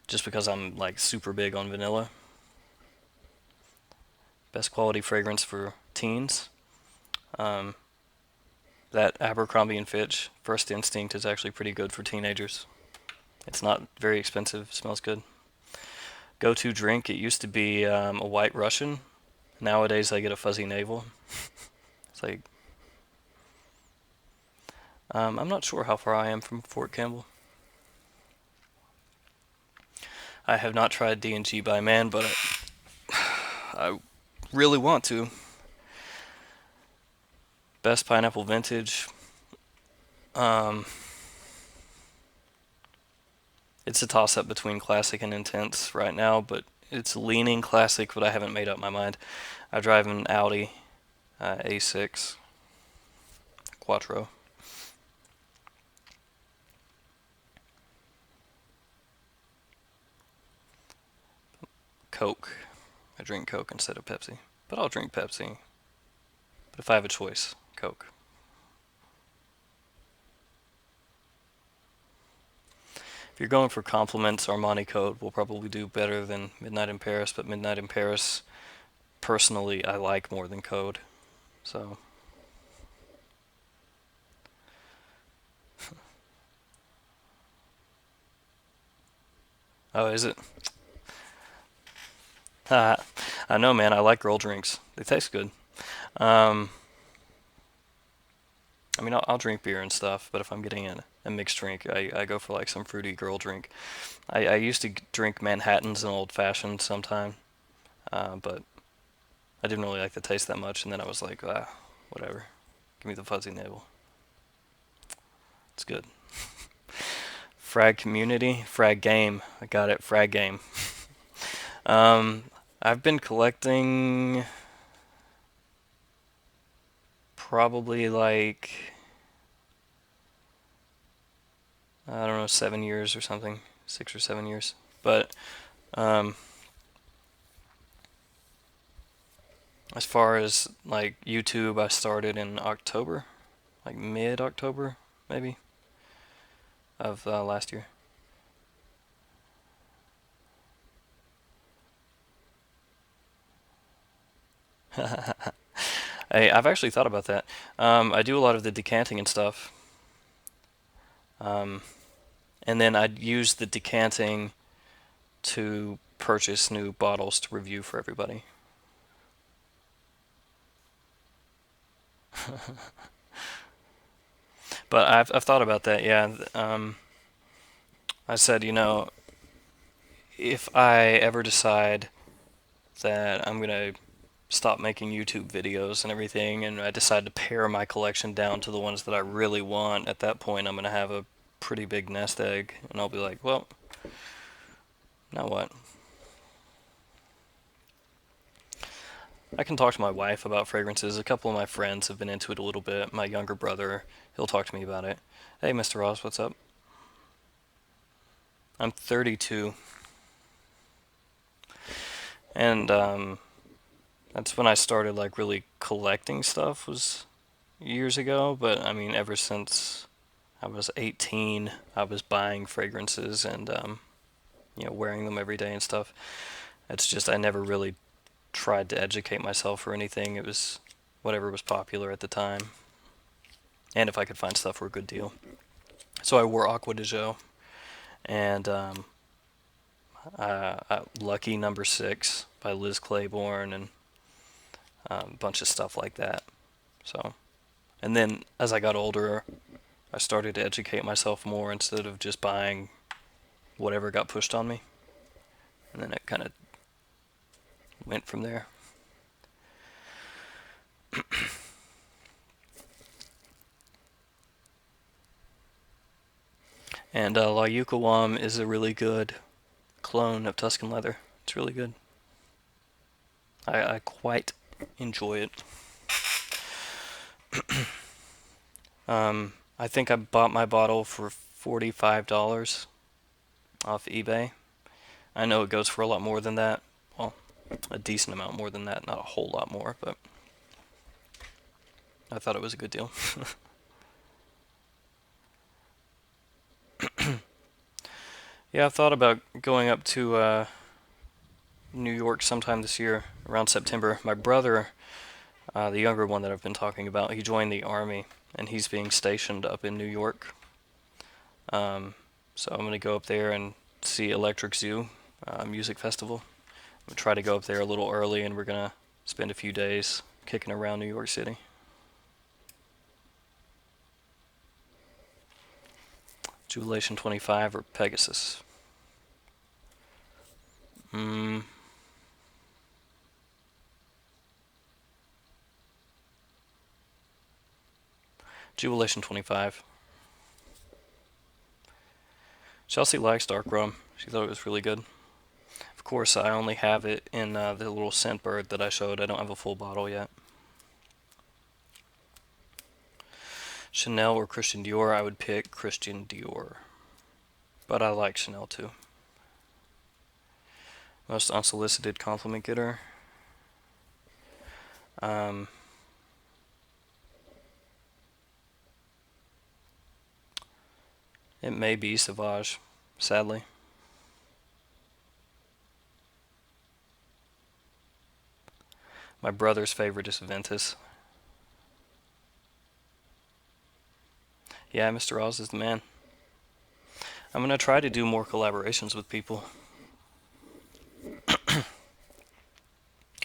just because I'm like super big on vanilla. Best quality fragrance for teens. Um, that Abercrombie and Fitch First Instinct is actually pretty good for teenagers. It's not very expensive. Smells good. Go-to drink. It used to be a White Russian. Nowadays I get a Fuzzy Navel. It's like I'm not sure how far I am from Fort Campbell. I have not tried D&G by Man, but I really want to. Best pineapple vintage. Um, it's a toss-up between classic and intense right now, but it's leaning classic, but I haven't made up my mind. I drive an Audi A6 Quattro. Coke. I drink Coke instead of Pepsi, but I'll drink Pepsi. But if I have a choice, Coke. If you're going for compliments, Armani Code will probably do better than Midnight in Paris, but Midnight in Paris, personally, I like more than Code. So, oh, is it? I know, man. I like girl drinks. They taste good. Um, I mean, I'll drink beer and stuff, but if I'm getting a mixed drink, I go for like some fruity girl drink. I used to drink Manhattans and Old Fashioned sometime, but I didn't really like the taste that much, and then I was like, whatever. Give me the Fuzzy Navel. It's good. Frag Community, Frag Game. I got it, Frag Game. Um, I've been collecting probably like, I don't know, 7 years or something, 6 or 7 years. But um, as far as like YouTube, I started in October, like mid-October maybe of last year. I've actually thought about that. I do a lot of the decanting and stuff, um, and then I'd use the decanting to purchase new bottles to review for everybody. But I've thought about that. Yeah. I said, if I ever decide that I'm gonna stop making YouTube videos and everything, and I decide to pare my collection down to the ones that I really want, at that point I'm gonna have a pretty big nest egg, and I'll be like, well, now what? I can talk to my wife about fragrances. A couple of my friends have been into it a little bit. My younger brother, he'll talk to me about it. Hey, Mr. Ross, what's up? I'm 32, and that's when I started like really collecting stuff. Was years ago, but I mean, ever since I was 18, I was buying fragrances and wearing them every day and stuff. It's just I never really tried to educate myself or anything. It was whatever was popular at the time, and if I could find stuff for a good deal. So I wore Aqua de Joe and Lucky Number Six by Liz Claiborne and a bunch of stuff like that. So, and then as I got older, I started to educate myself more instead of just buying whatever got pushed on me, and then it kind of went from there. And La Yucawam is a really good clone of Tuscan leather. It's really good. I quite enjoy it. I think I bought my bottle for $45 off eBay. I know it goes for a lot more than that. Well, a decent amount more than that, not a whole lot more, but I thought it was a good deal. Yeah, I've thought about going up to New York sometime this year, around September. My brother, the younger one that I've been talking about, he joined the Army, and he's being stationed up in New York. So I'm going to go up there and see Electric Zoo music festival. I'm going to try to go up there a little early, and we're going to spend a few days kicking around New York City. Jubilation 25 or Pegasus? Jubilation 25. Chelsea likes dark rum. She thought it was really good. Of course, I only have it in the little scent bird that I showed. I don't have a full bottle yet. Chanel or Christian Dior? I would pick Christian Dior. But I like Chanel too. Most unsolicited compliment getter? It may be Sauvage, sadly. My brother's favorite is Ventus. Yeah, Mr. Oz is the man. I'm gonna try to do more collaborations with people. As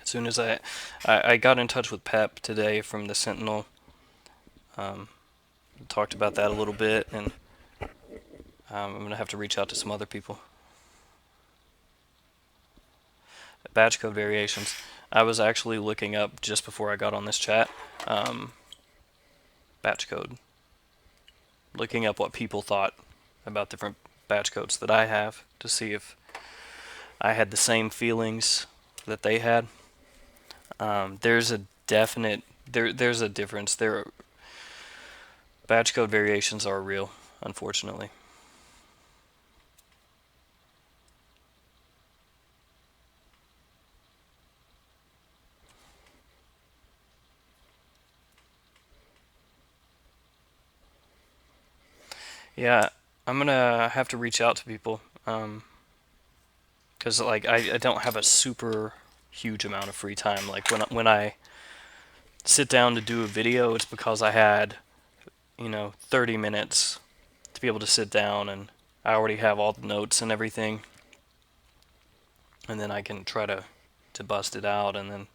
soon as I got in touch with Pep today from the Sentinel. Talked about that a little bit, and I'm gonna have to reach out to some other people. Batch code variations. I was actually looking up just before I got on this chat. Batch code. Looking up what people thought about different batch codes that I have to see if I had the same feelings that they had. There's a definite there's a difference. Batch code variations are real, unfortunately. Yeah, I'm gonna have to reach out to people, because like I don't have a super huge amount of free time. Like when I sit down to do a video, it's because I had 30 minutes to be able to sit down, and I already have all the notes and everything, and then I can try to bust it out and then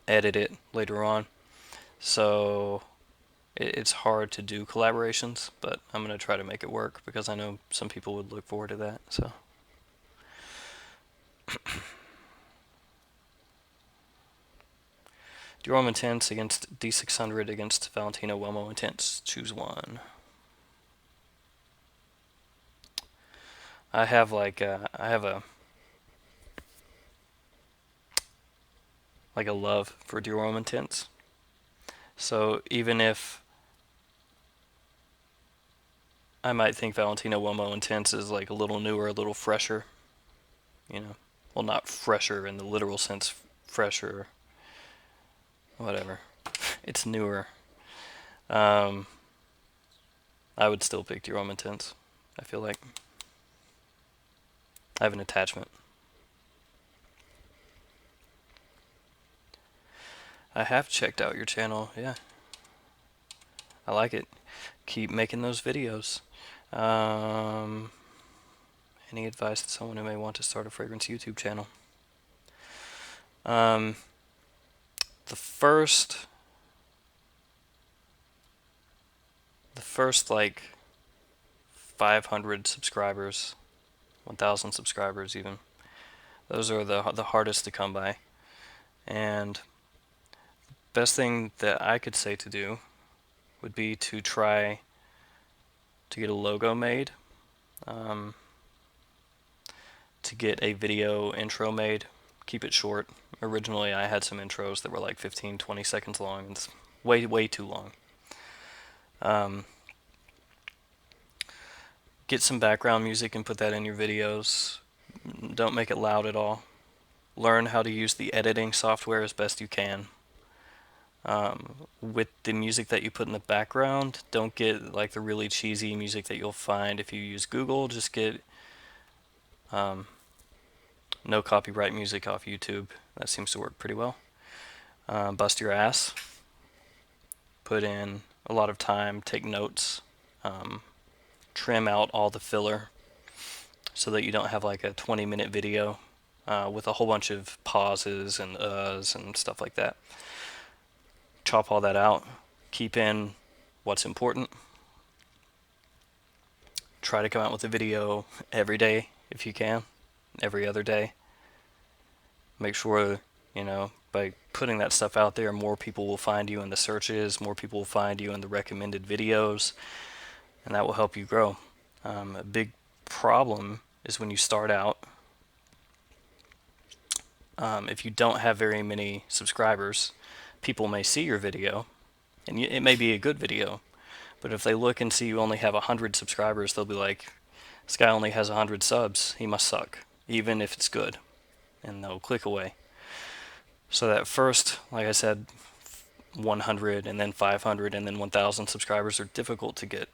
edit it later on. So it's hard to do collaborations, but I'm going to try to make it work because I know some people would look forward to that. So Dior Intense against D600 against Valentino Uomo Intense. Choose one. I have a love for Dior Intense. So even if I might think Valentino Uomo Intense is like a little newer, a little fresher, you know. Well, not fresher in the literal sense, fresher, whatever. It's newer. Um, I would still pick Dior Intense. I feel like I have an attachment. I have checked out your channel. Yeah, I like it. Keep making those videos. Any advice to someone who may want to start a fragrance YouTube channel? The first like 500 subscribers, 1,000 subscribers even. Those are the hardest to come by. And best thing that I could say to do would be to try to get a logo made, to get a video intro made. Keep it short. Originally I had some intros that were like 15-20 seconds long. It's way too long. Get some background music and put that in your videos. Don't make it loud at all. Learn how to use the editing software as best you can. With the music that you put in the background, don't get like the really cheesy music that you'll find if you use Google. Just get no copyright music off YouTube. That seems to work pretty well. Bust your ass. Put in a lot of time. Take notes. Trim out all the filler so that you don't have like a 20-minute video with a whole bunch of pauses and uhs and stuff like that. Chop all that out. Keep in what's important. Try to come out with a video every day if you can, every other day. Make sure, by putting that stuff out there, more people will find you in the searches, more people will find you in the recommended videos, and that will help you grow. A big problem is when you start out, if you don't have very many subscribers, people may see your video, and it may be a good video, but if they look and see you only have 100 subscribers, they'll be like, this guy only has 100 subs, he must suck, even if it's good, and they'll click away. So that first, like I said, 100 and then 500 and then 1,000 subscribers are difficult to get.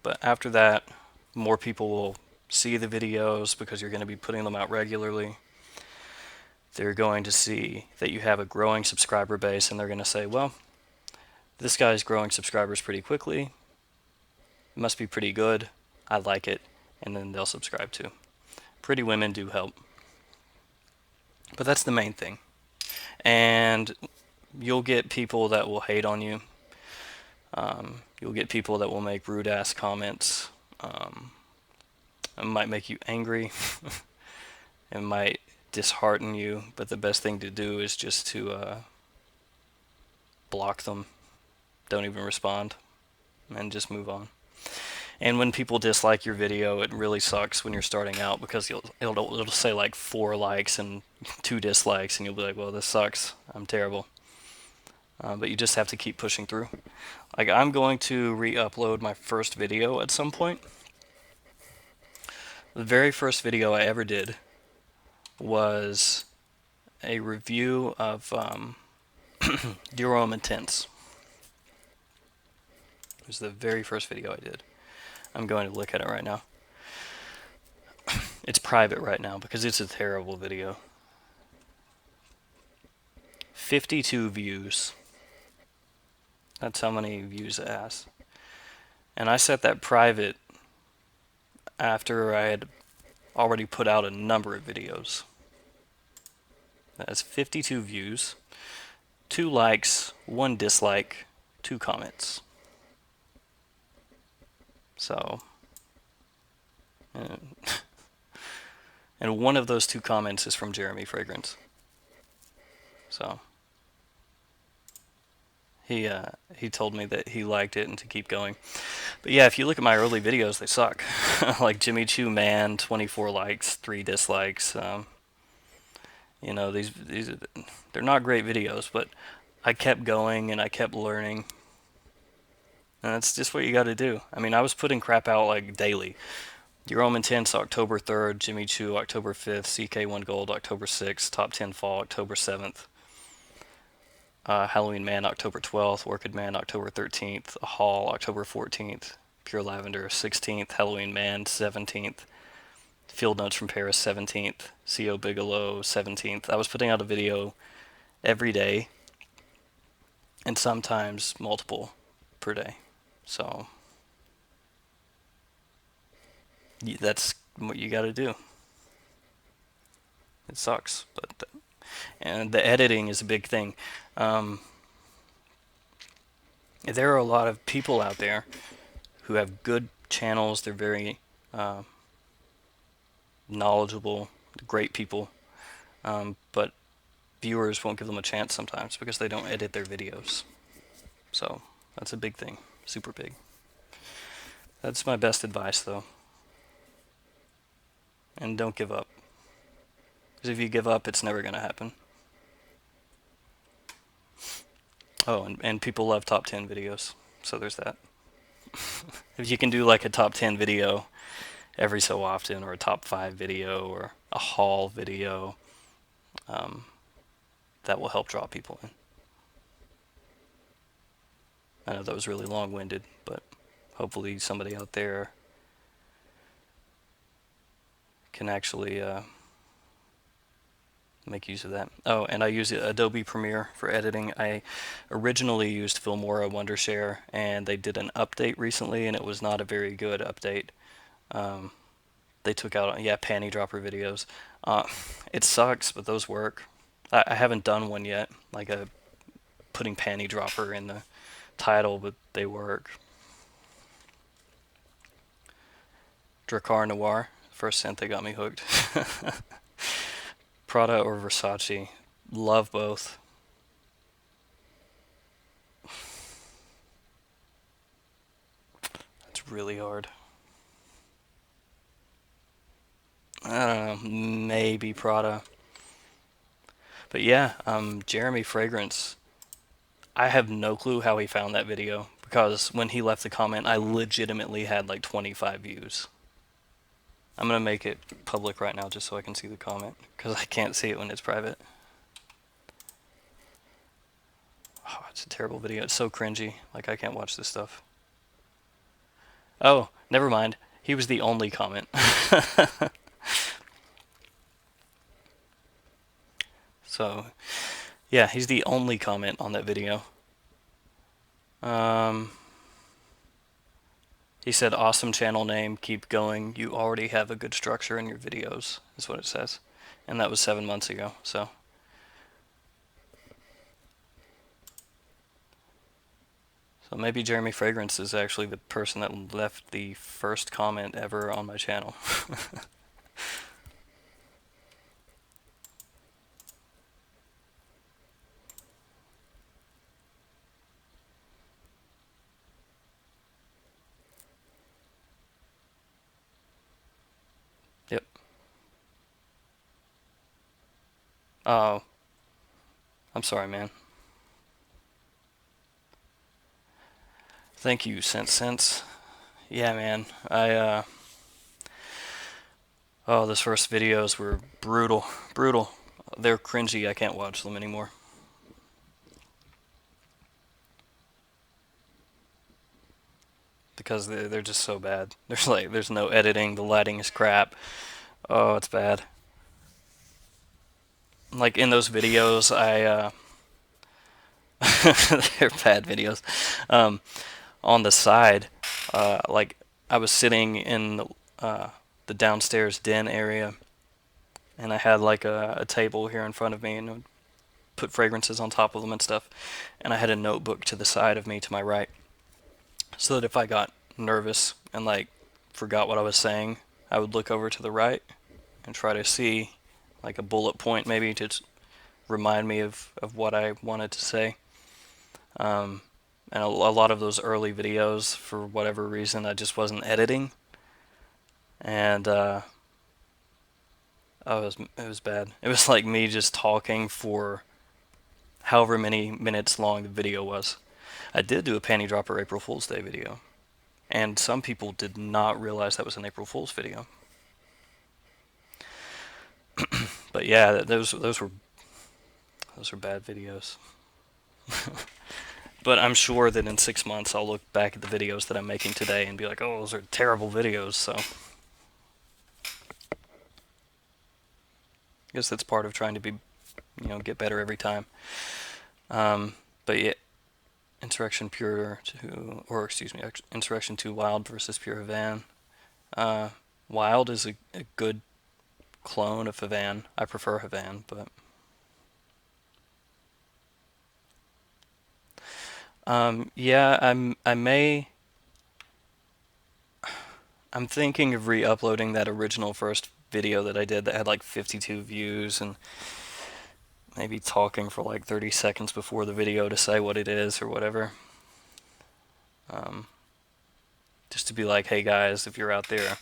But after that, more people will see the videos because you're going to be putting them out regularly. They're going to see that you have a growing subscriber base, and they're going to say, well, this guy's growing subscribers pretty quickly. It must be pretty good. I like it. And then they'll subscribe too. Pretty women do help. But that's the main thing. And you'll get people that will hate on you. You'll get people that will make rude ass comments. It might make you angry. It might dishearten you, but the best thing to do is just to block them. Don't even respond, and just move on. And when people dislike your video, it really sucks when you're starting out, because it'll say like 4 likes and 2 dislikes, and you'll be like, well, this sucks. I'm terrible. But you just have to keep pushing through. Like, I'm going to re-upload my first video at some point. The very first video I ever did was a review of Dior Intense. It was the very first video I did. I'm going to look at it right now. It's private right now because it's a terrible video. 52 views. That's how many views it has. And I set that private after I had already put out a number of videos. That has 52 views, 2 likes, 1 dislike, 2 comments. So, and one of those 2 comments is from Jeremy Fragrance. So he told me that he liked it and to keep going. But yeah, if you look at my early videos, they suck. Like Jimmy Choo Man, 24 likes, 3 dislikes. You know, these they're not great videos, but I kept going and I kept learning. And that's just what you got to do. I mean, I was putting crap out like daily. Your Intense October 3rd, Jimmy Choo October 5th, CK1 Gold October 6th, Top 10 Fall October 7th. Halloween Man October 12th, Orchid Man October 13th, A Haul October 14th, Pure Lavender 16th, Halloween Man 17th, Field Notes from Paris 17th, CO Bigelow 17th. I was putting out a video every day and sometimes multiple per day. So that's what you got to do. It sucks, but and the editing is a big thing. There are a lot of people out there who have good channels. They're very knowledgeable, great people, but viewers won't give them a chance sometimes because they don't edit their videos. So that's a big thing, super big. That's my best advice, though. And don't give up. Because if you give up, it's never going to happen. Oh, and people love top 10 videos, so there's that. If you can do like a top 10 video every so often, or a top 5 video, or a haul video, that will help draw people in. I know that was really long-winded, but hopefully somebody out there can actually make use of that. Oh, and I use Adobe Premiere for editing. I originally used Filmora Wondershare, and they did an update recently, and it was not a very good update. They took out, panty dropper videos. It sucks, but those work. I haven't done one yet, like putting panty dropper in the title, but they work. Dracar Noir, first scent that got me hooked. Prada or Versace, love both. It's really hard. I don't know, maybe Prada. But yeah, Jeremy Fragrance, I have no clue how he found that video, because when he left the comment, I legitimately had like 25 views. I'm going to make it public right now just so I can see the comment, because I can't see it when it's private. Oh, it's a terrible video. It's so cringy. Like, I can't watch this stuff. Oh, never mind. He was the only comment. So, yeah, he's the only comment on that video. He said, awesome channel name, keep going. You already have a good structure in your videos, is what it says. And that was 7 months ago, so. So maybe Jeremy Fragrance is actually the person that left the first comment ever on my channel. Yep. Oh. I'm sorry, man. Thank you, Sense. Yeah, man. Oh, those first videos were brutal. Brutal. They're cringy. I can't watch them anymore. Because they're just so bad. There's no editing. The lighting is crap. Oh, it's bad. Like in those videos, they're bad videos. On the side, like I was sitting in the downstairs den area, and I had like a table here in front of me, and put fragrances on top of them and stuff. And I had a notebook to the side of me to my right, so that if I got nervous and like forgot what I was saying, I would look over to the right and try to see like a bullet point maybe to remind me of what I wanted to say. And a lot of those early videos, for whatever reason, I just wasn't editing, and it was bad. It was like me just talking for however many minutes long the video was. I did do a panty dropper April Fool's Day video, and some people did not realize that was an April Fool's video. But yeah, those were bad videos. But I'm sure that in 6 months I'll look back at the videos that I'm making today and be like, oh, those are terrible videos. So I guess that's part of trying to be, get better every time. But yeah, Insurrection 2 Wild versus Pure Havane. Wild is a good clone of Havane. I prefer Havane, but yeah, I'm thinking of re-uploading that original first video that I did that had like 52 views, and maybe talking for like 30 seconds before the video to say what it is or whatever. Just to be like, hey guys, if you're out there,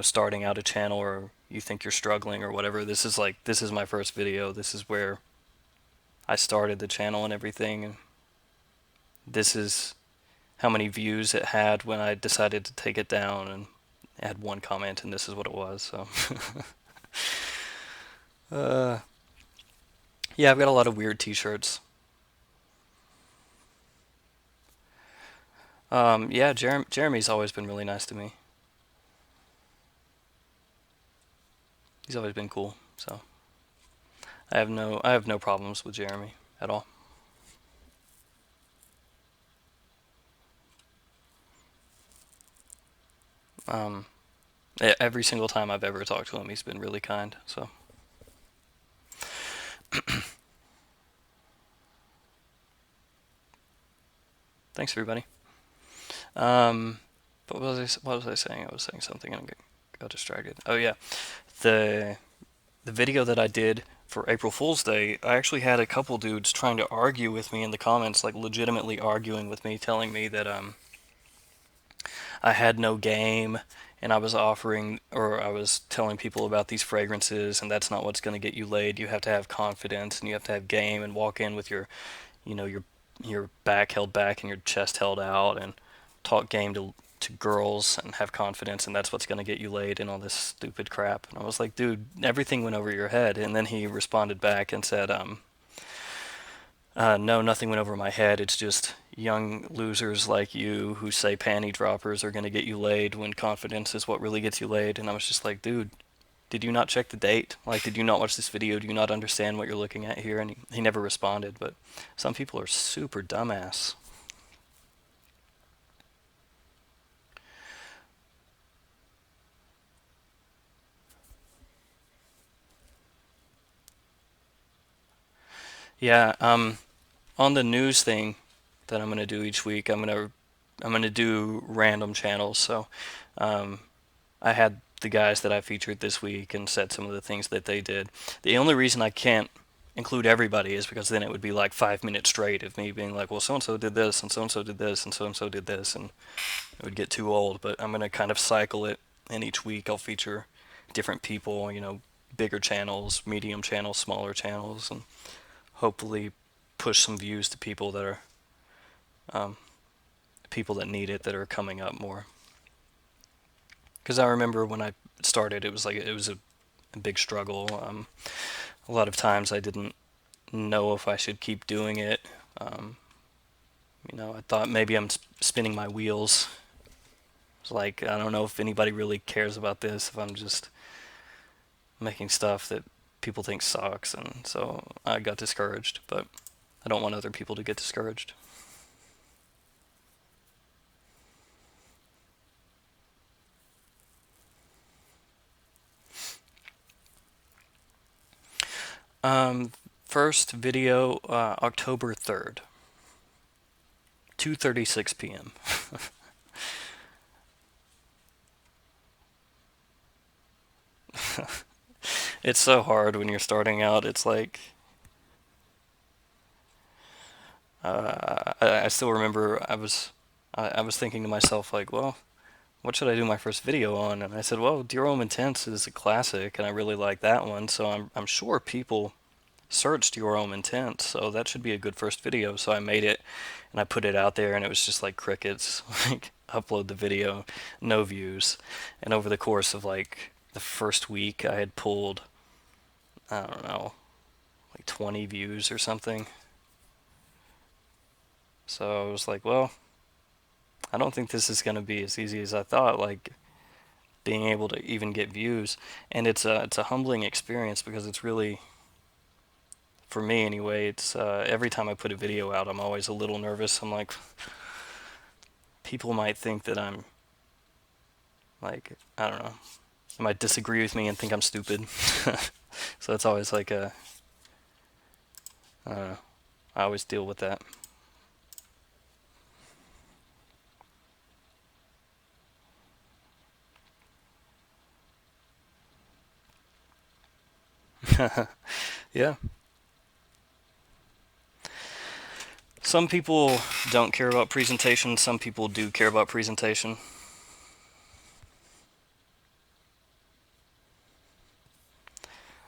starting out a channel, or you think you're struggling or whatever, this is my first video. This is where I started the channel and everything, and this is how many views it had when I decided to take it down, and it had one comment, and this is what it was. So yeah, I've got a lot of weird t-shirts. Yeah, Jeremy's always been really nice to me. He's always been cool, so I have no problems with Jeremy at all. Every single time I've ever talked to him, he's been really kind. So thanks, everybody. But what was I saying? I was saying something and I got distracted. Oh yeah, the video that I did for April Fool's Day, I actually had a couple dudes trying to argue with me in the comments, like legitimately arguing with me, telling me that I had no game, and I was telling people about these fragrances, and that's not what's going to get you laid. You have to have confidence, and you have to have game, and walk in with your, your back held back and your chest held out, and talk game to girls and have confidence, and that's what's going to get you laid, and all this stupid crap. And I was like, dude, everything went over your head. And then he responded back and said, no, nothing went over my head. It's just young losers like you who say panty droppers are going to get you laid when confidence is what really gets you laid. And I was just like, dude, did you not check the date? Like, did you not watch this video? Do you not understand what you're looking at here? And he never responded. But some people are super dumbass. Yeah, on the news thing that I'm gonna do each week, I'm gonna do random channels. So I had the guys that I featured this week and said some of the things that they did. The only reason I can't include everybody is because then it would be like 5 minutes straight of me being like, well, so and so did this, and so and so did this, and so and so did this, and it would get too old. But I'm gonna kind of cycle it, and each week I'll feature different people, bigger channels, medium channels, smaller channels, and hopefully push some views to people that are people that need it, that are coming up more. Because I remember when I started, it was a big struggle. A lot of times I didn't know if I should keep doing it. I thought maybe I'm spinning my wheels. It's like, I don't know if anybody really cares about this, if I'm just making stuff that people think sucks, and so I got discouraged. But I don't want other people to get discouraged. First video, October 3rd, 2:36 p.m. It's so hard when you're starting out. It's like, I still remember I was thinking to myself like, well, what should I do my first video on? And I said, well, Dior Intense is a classic, and I really like that one. So I'm sure people searched Your Own Intent, so that should be a good first video. So I made it and I put it out there, and it was just like crickets. Like, upload the video, no views. And over the course of like the first week, I had pulled, I don't know, like 20 views or something. So I was like, well, I don't think this is going to be as easy as I thought, like being able to even get views. And it's a humbling experience because it's really, for me anyway, it's every time I put a video out, I'm always a little nervous. I'm like, people might think that I'm like, I don't know, they might disagree with me and think I'm stupid. So it's always like I don't know, I always deal with that. Yeah. Some people don't care about presentation, some people do care about presentation.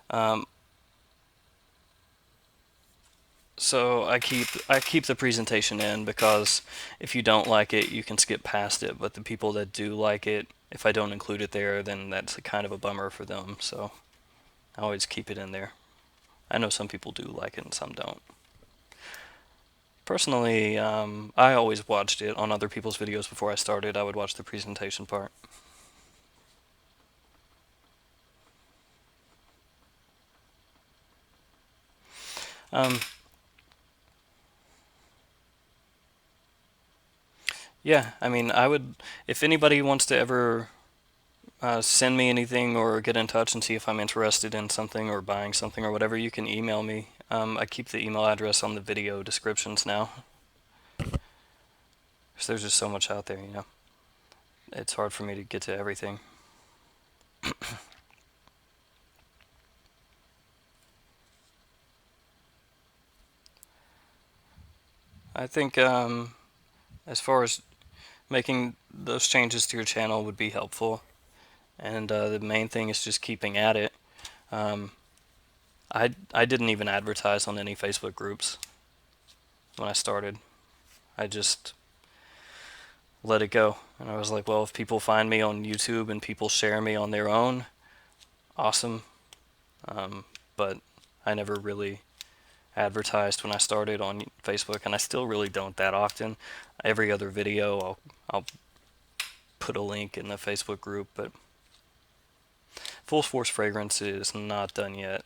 Um, so I keep the presentation in because if you don't like it, you can skip past it. But the people that do like it, if I don't include it there, then that's a kind of a bummer for them. So I always keep it in there. I know some people do like it and some don't. Personally, I always watched it on other people's videos before I started. I would watch the presentation part. Um, yeah, I mean, I would, if anybody wants to ever send me anything or get in touch and see if I'm interested in something or buying something or whatever, you can email me. I keep the email address on the video descriptions now. Because there's just so much out there, you know. It's hard for me to get to everything. I think as far as making those changes to your channel would be helpful. And the main thing is just keeping at it. Um, I didn't even advertise on any Facebook groups when I started. I just let it go. And I was like, well, if people find me on YouTube and people share me on their own, awesome. But I never really advertised when I started on Facebook, and I still really don't that often. Every other video, I'll put a link in the Facebook group, but Full Force Fragrance is not done yet.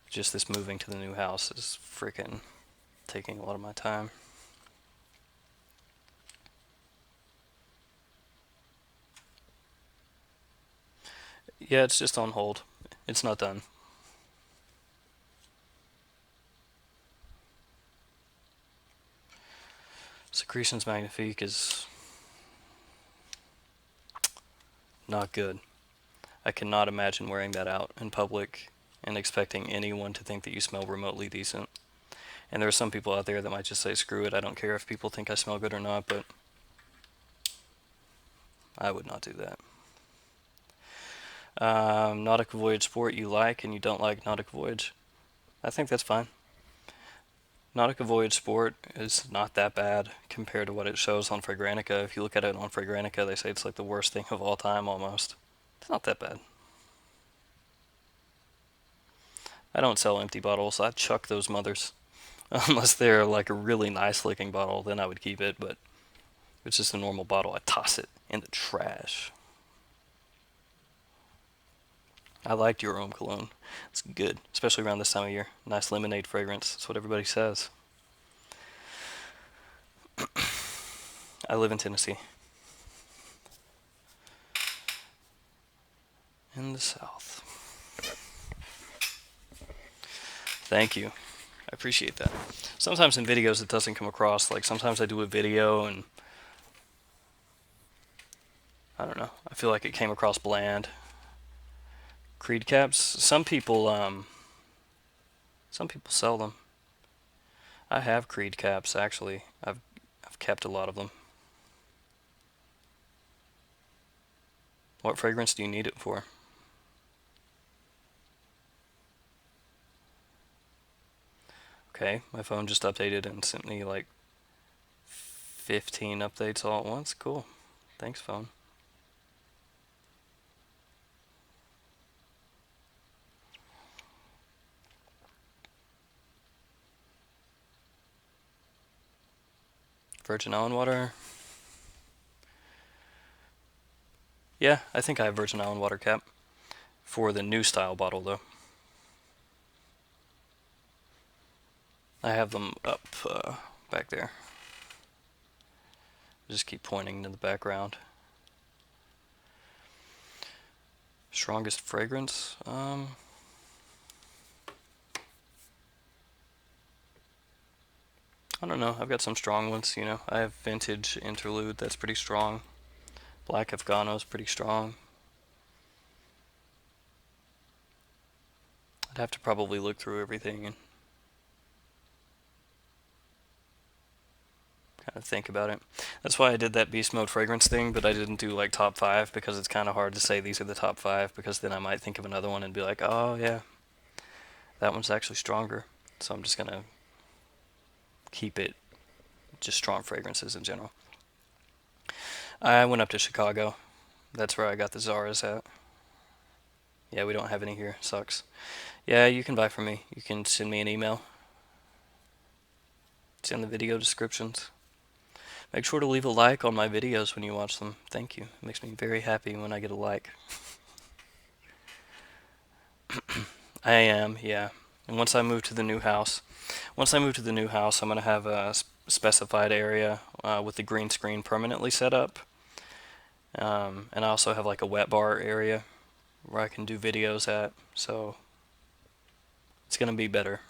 Just this moving to the new house is freaking taking a lot of my time. Yeah, it's just on hold. It's not done. Secretions Magnifique is not good. I cannot imagine wearing that out in public and expecting anyone to think that you smell remotely decent. And there are some people out there that might just say, screw it, I don't care if people think I smell good or not, but I would not do that. Nautica Voyage Sport you like and you don't like Nautica Voyage. I think that's fine. Nautica Voyage Sport is not that bad compared to what it shows on Fragrantica. If you look at it on Fragrantica, they say it's like the worst thing of all time almost. It's not that bad. I don't sell empty bottles. I chuck those mothers. Unless they're like a really nice looking bottle, then I would keep it, but if it's just a normal bottle, I toss it in the trash. I liked your own cologne. It's good, especially around this time of year. Nice lemonade fragrance. That's what everybody says. I live in Tennessee. In the South. Thank you. I appreciate that. Sometimes in videos it doesn't come across. Like sometimes I do a video and I don't know. I feel like it came across bland. Creed caps. Some people sell them. I have Creed caps actually. I've kept a lot of them. What fragrance do you need it for? Okay, my phone just updated and sent me like 15 updates all at once. Cool. Thanks, phone. Virgin almond water. Yeah, I think I have virgin almond water cap for the new style bottle though. I have them up back there. Just keep pointing to the background. Strongest fragrance? I don't know. I've got some strong ones, you know. I have Vintage Interlude, that's pretty strong. Black Afghano's pretty strong. I'd have to probably look through everything and kind of think about it. That's why I did that beast mode fragrance thing, but I didn't do like top 5 because it's kind of hard to say these are the top 5 because then I might think of another one and be like, oh yeah, that one's actually stronger. So I'm just gonna keep it just strong fragrances in general. I went up to Chicago. That's where I got the Zara's at. Yeah, we don't have any here. Sucks. Yeah, you can buy from me. You can send me an email. It's in the video descriptions. Make sure to leave a like on my videos when you watch them. Thank you. It makes me very happy when I get a like. I am, yeah. And once I move to the new house, I'm going to have a specified area with the green screen permanently set up. And I also have like a wet bar area where I can do videos at. So it's going to be better.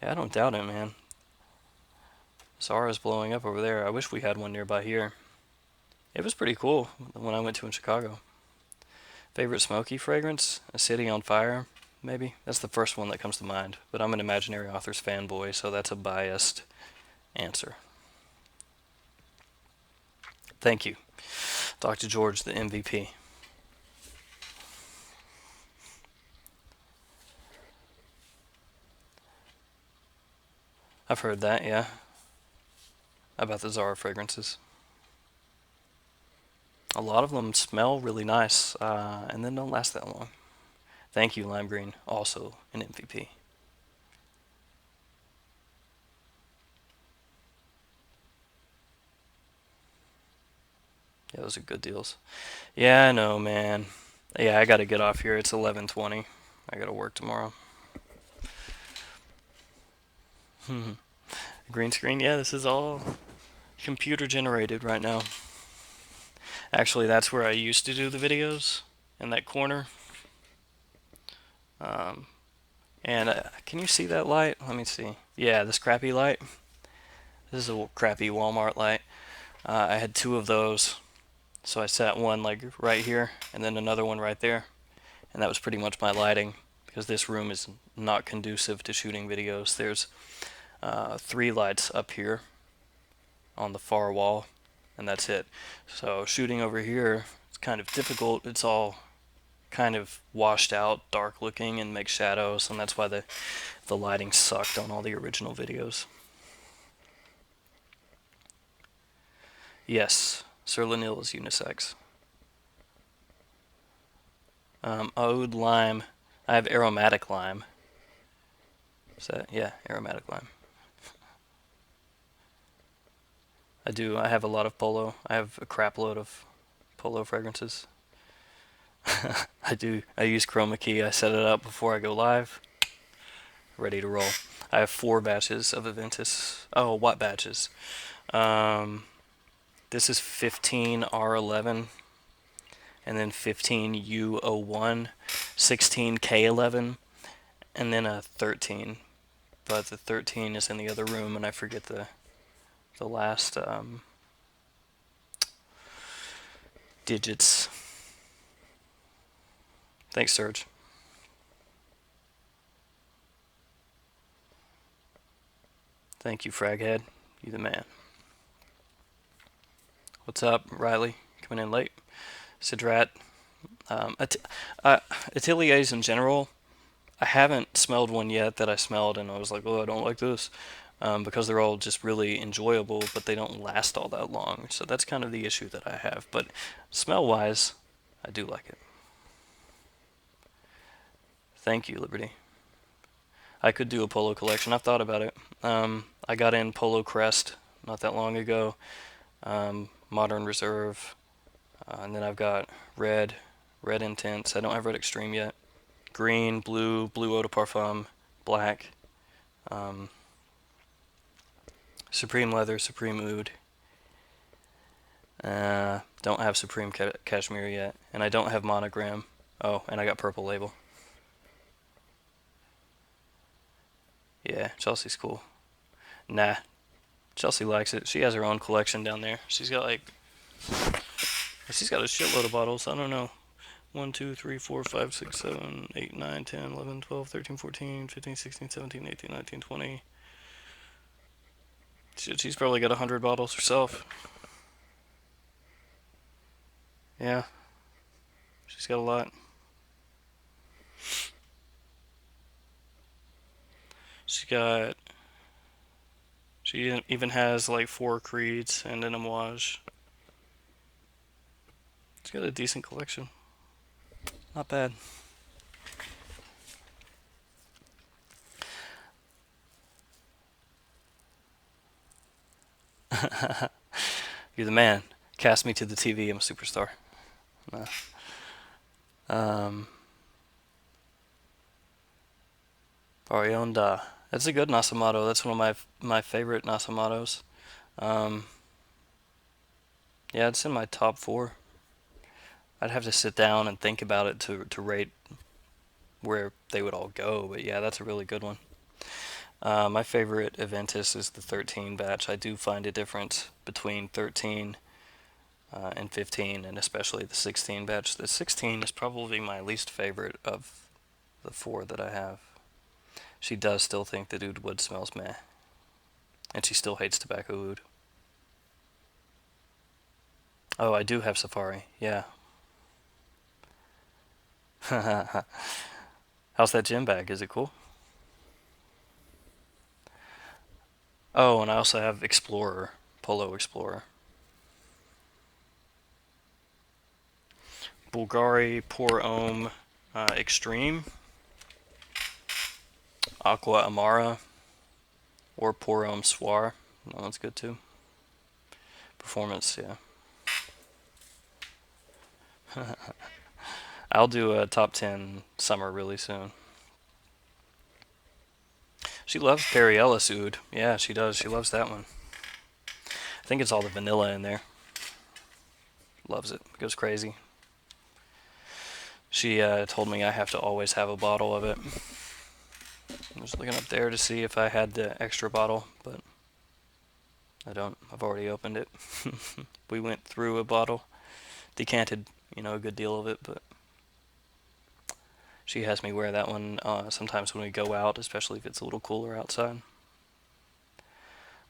Yeah, I don't doubt it, man. Zara's blowing up over there. I wish we had one nearby here. It was pretty cool when I went to in Chicago. Favorite smoky fragrance? A City on Fire, maybe? That's the first one that comes to mind. But I'm an Imaginary Authors fanboy, so that's a biased answer. Thank you, Dr. George, the MVP. I've heard that, yeah. About the Zara fragrances. A lot of them smell really nice and then don't last that long. Thank you, Lime Green, also an MVP. Yeah, those are good deals. Yeah, I know, man. Yeah, I gotta get off here. It's 11:20. I gotta work tomorrow. Green screen? Yeah, this is all computer generated right now. Actually, that's where I used to do the videos, in that corner. And can you see that light? Let me see. Yeah, this crappy light. This is a crappy Walmart light. I had 2 of those. So I set one like right here and then another one right there. And that was pretty much my lighting because this room is not conducive to shooting videos. There's 3 lights up here on the far wall and that's it. So shooting over here, it's kind of difficult. It's all kind of washed out, dark looking, and makes shadows, and that's why the lighting sucked on all the original videos. Yes, Sur Lanil is unisex. Ode lime. I have aromatic lime. Is that, yeah, aromatic lime. I do. I have a lot of Polo. I have a crap load of Polo fragrances. I do. I use Chroma Key. I set it up before I go live. Ready to roll. I have 4 batches of Aventus. Oh, what batches? This is 15 R11. and then 15U01, 16K11, and then a 13. But the 13 is in the other room, and I forget the last digits. Thanks, Serge. Thank you, Fraghead. You the man. What's up, Riley? Coming in late. Sidrat. Ateliers in general, I haven't smelled one yet that I smelled and I was like, oh, I don't like this. Because they're all just really enjoyable, but they don't last all that long. So that's kind of the issue that I have. But smell-wise, I do like it. Thank you, Liberty. I could do a polo collection. I've thought about it. I got in Polo Crest not that long ago. Modern Reserve. And then I've got Red Intense. I don't have Red Extreme yet. Green, Blue Eau de Parfum, Black. Supreme Leather, Supreme Oud. Don't have Supreme Cashmere yet. And I don't have Monogram. Oh, and I got Purple Label. Yeah, Chelsea's cool. Nah, Chelsea likes it. She has her own collection down there. She's got a shitload of bottles. I don't know. 1, 2, 3, 4, 5, 6, 7, 8, 9, 10, 11, 12, 13, 14, 15, 16, 17, 18, 19, 20. She's probably got 100 bottles herself. Yeah. She's got a lot. She even has like 4 Creeds and an Amouage. She's got a decent collection. Not bad. You're the man. Cast me to the TV. I'm a superstar. Orient. That's a good Nasamato. That's one of my favorite Nasamatos. Yeah, it's in my top 4. I'd have to sit down and think about it to rate where they would all go, but yeah, that's a really good one. My favorite Aventus is the 13 batch. I do find a difference between 13 and 15, and especially the 16 batch. The 16 is probably my least favorite of the 4 that I have. She does still think that oud wood smells meh, and she still hates tobacco oud. Oh, I do have Safari, yeah. How's that gym bag? Is it cool? Oh, and I also have Explorer, Polo Explorer. Bulgari Poram Extreme, Aqua Amara, or Poram Soir. That one's good too. Performance, yeah. I'll do a top 10 summer really soon. She loves Perry Ellis oud. Yeah, she does. She loves that one. I think it's all the vanilla in there. Loves it. Goes crazy. She told me I have to always have a bottle of it. I was looking up there to see if I had the extra bottle, but I don't. I've already opened it. We went through a bottle, decanted, a good deal of it, but she has me wear that one sometimes when we go out, especially if it's a little cooler outside.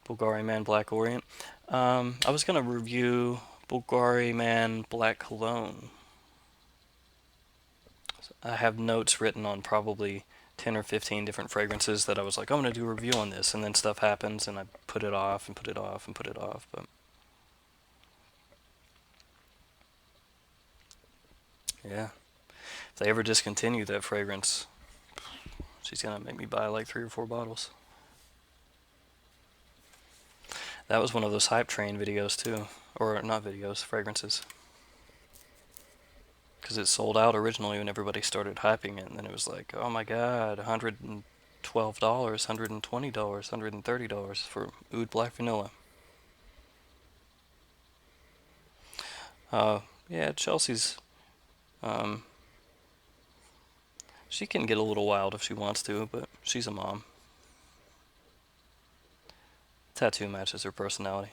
Bulgari Man Black Orient. I was going to review Bulgari Man Black Cologne. I have notes written on probably 10 or 15 different fragrances that I was like, I'm going to do a review on this, and then stuff happens, and I put it off, and put it off, and put it off, but yeah. If they ever discontinue that fragrance, she's going to make me buy like 3 or 4 bottles. That was one of those hype train videos too, or not videos, fragrances. Because it sold out originally when everybody started hyping it, and then it was like, oh my god, $112, $120, $130 for Oud Black Vanilla. Yeah, Chelsea's Um, she can get a little wild if she wants to, but she's a mom. Tattoo matches her personality.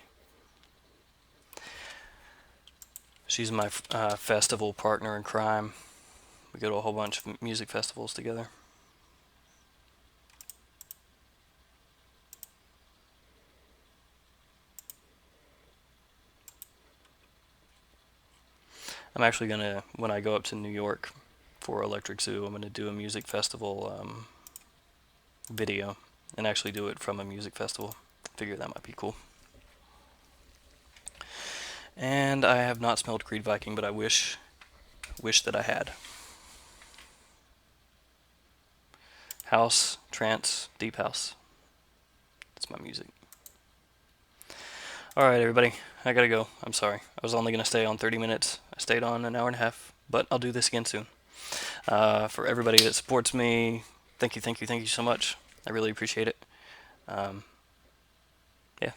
She's my festival partner in crime. We go to a whole bunch of music festivals together. I'm actually gonna, when I go up to New York for Electric Zoo, I'm gonna do a music festival video and actually do it from a music festival. Figure that might be cool. And I have not smelled Creed Viking, but I wish that I had. House, trance, deep house. That's my music. Alright, everybody. I gotta go. I'm sorry. I was only gonna stay on 30 minutes. I stayed on an hour and a half, but I'll do this again soon. For everybody that supports me, thank you so much. I really appreciate it. Yeah.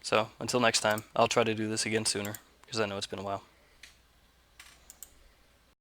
So, until next time, I'll try to do this again sooner, because I know it's been a while.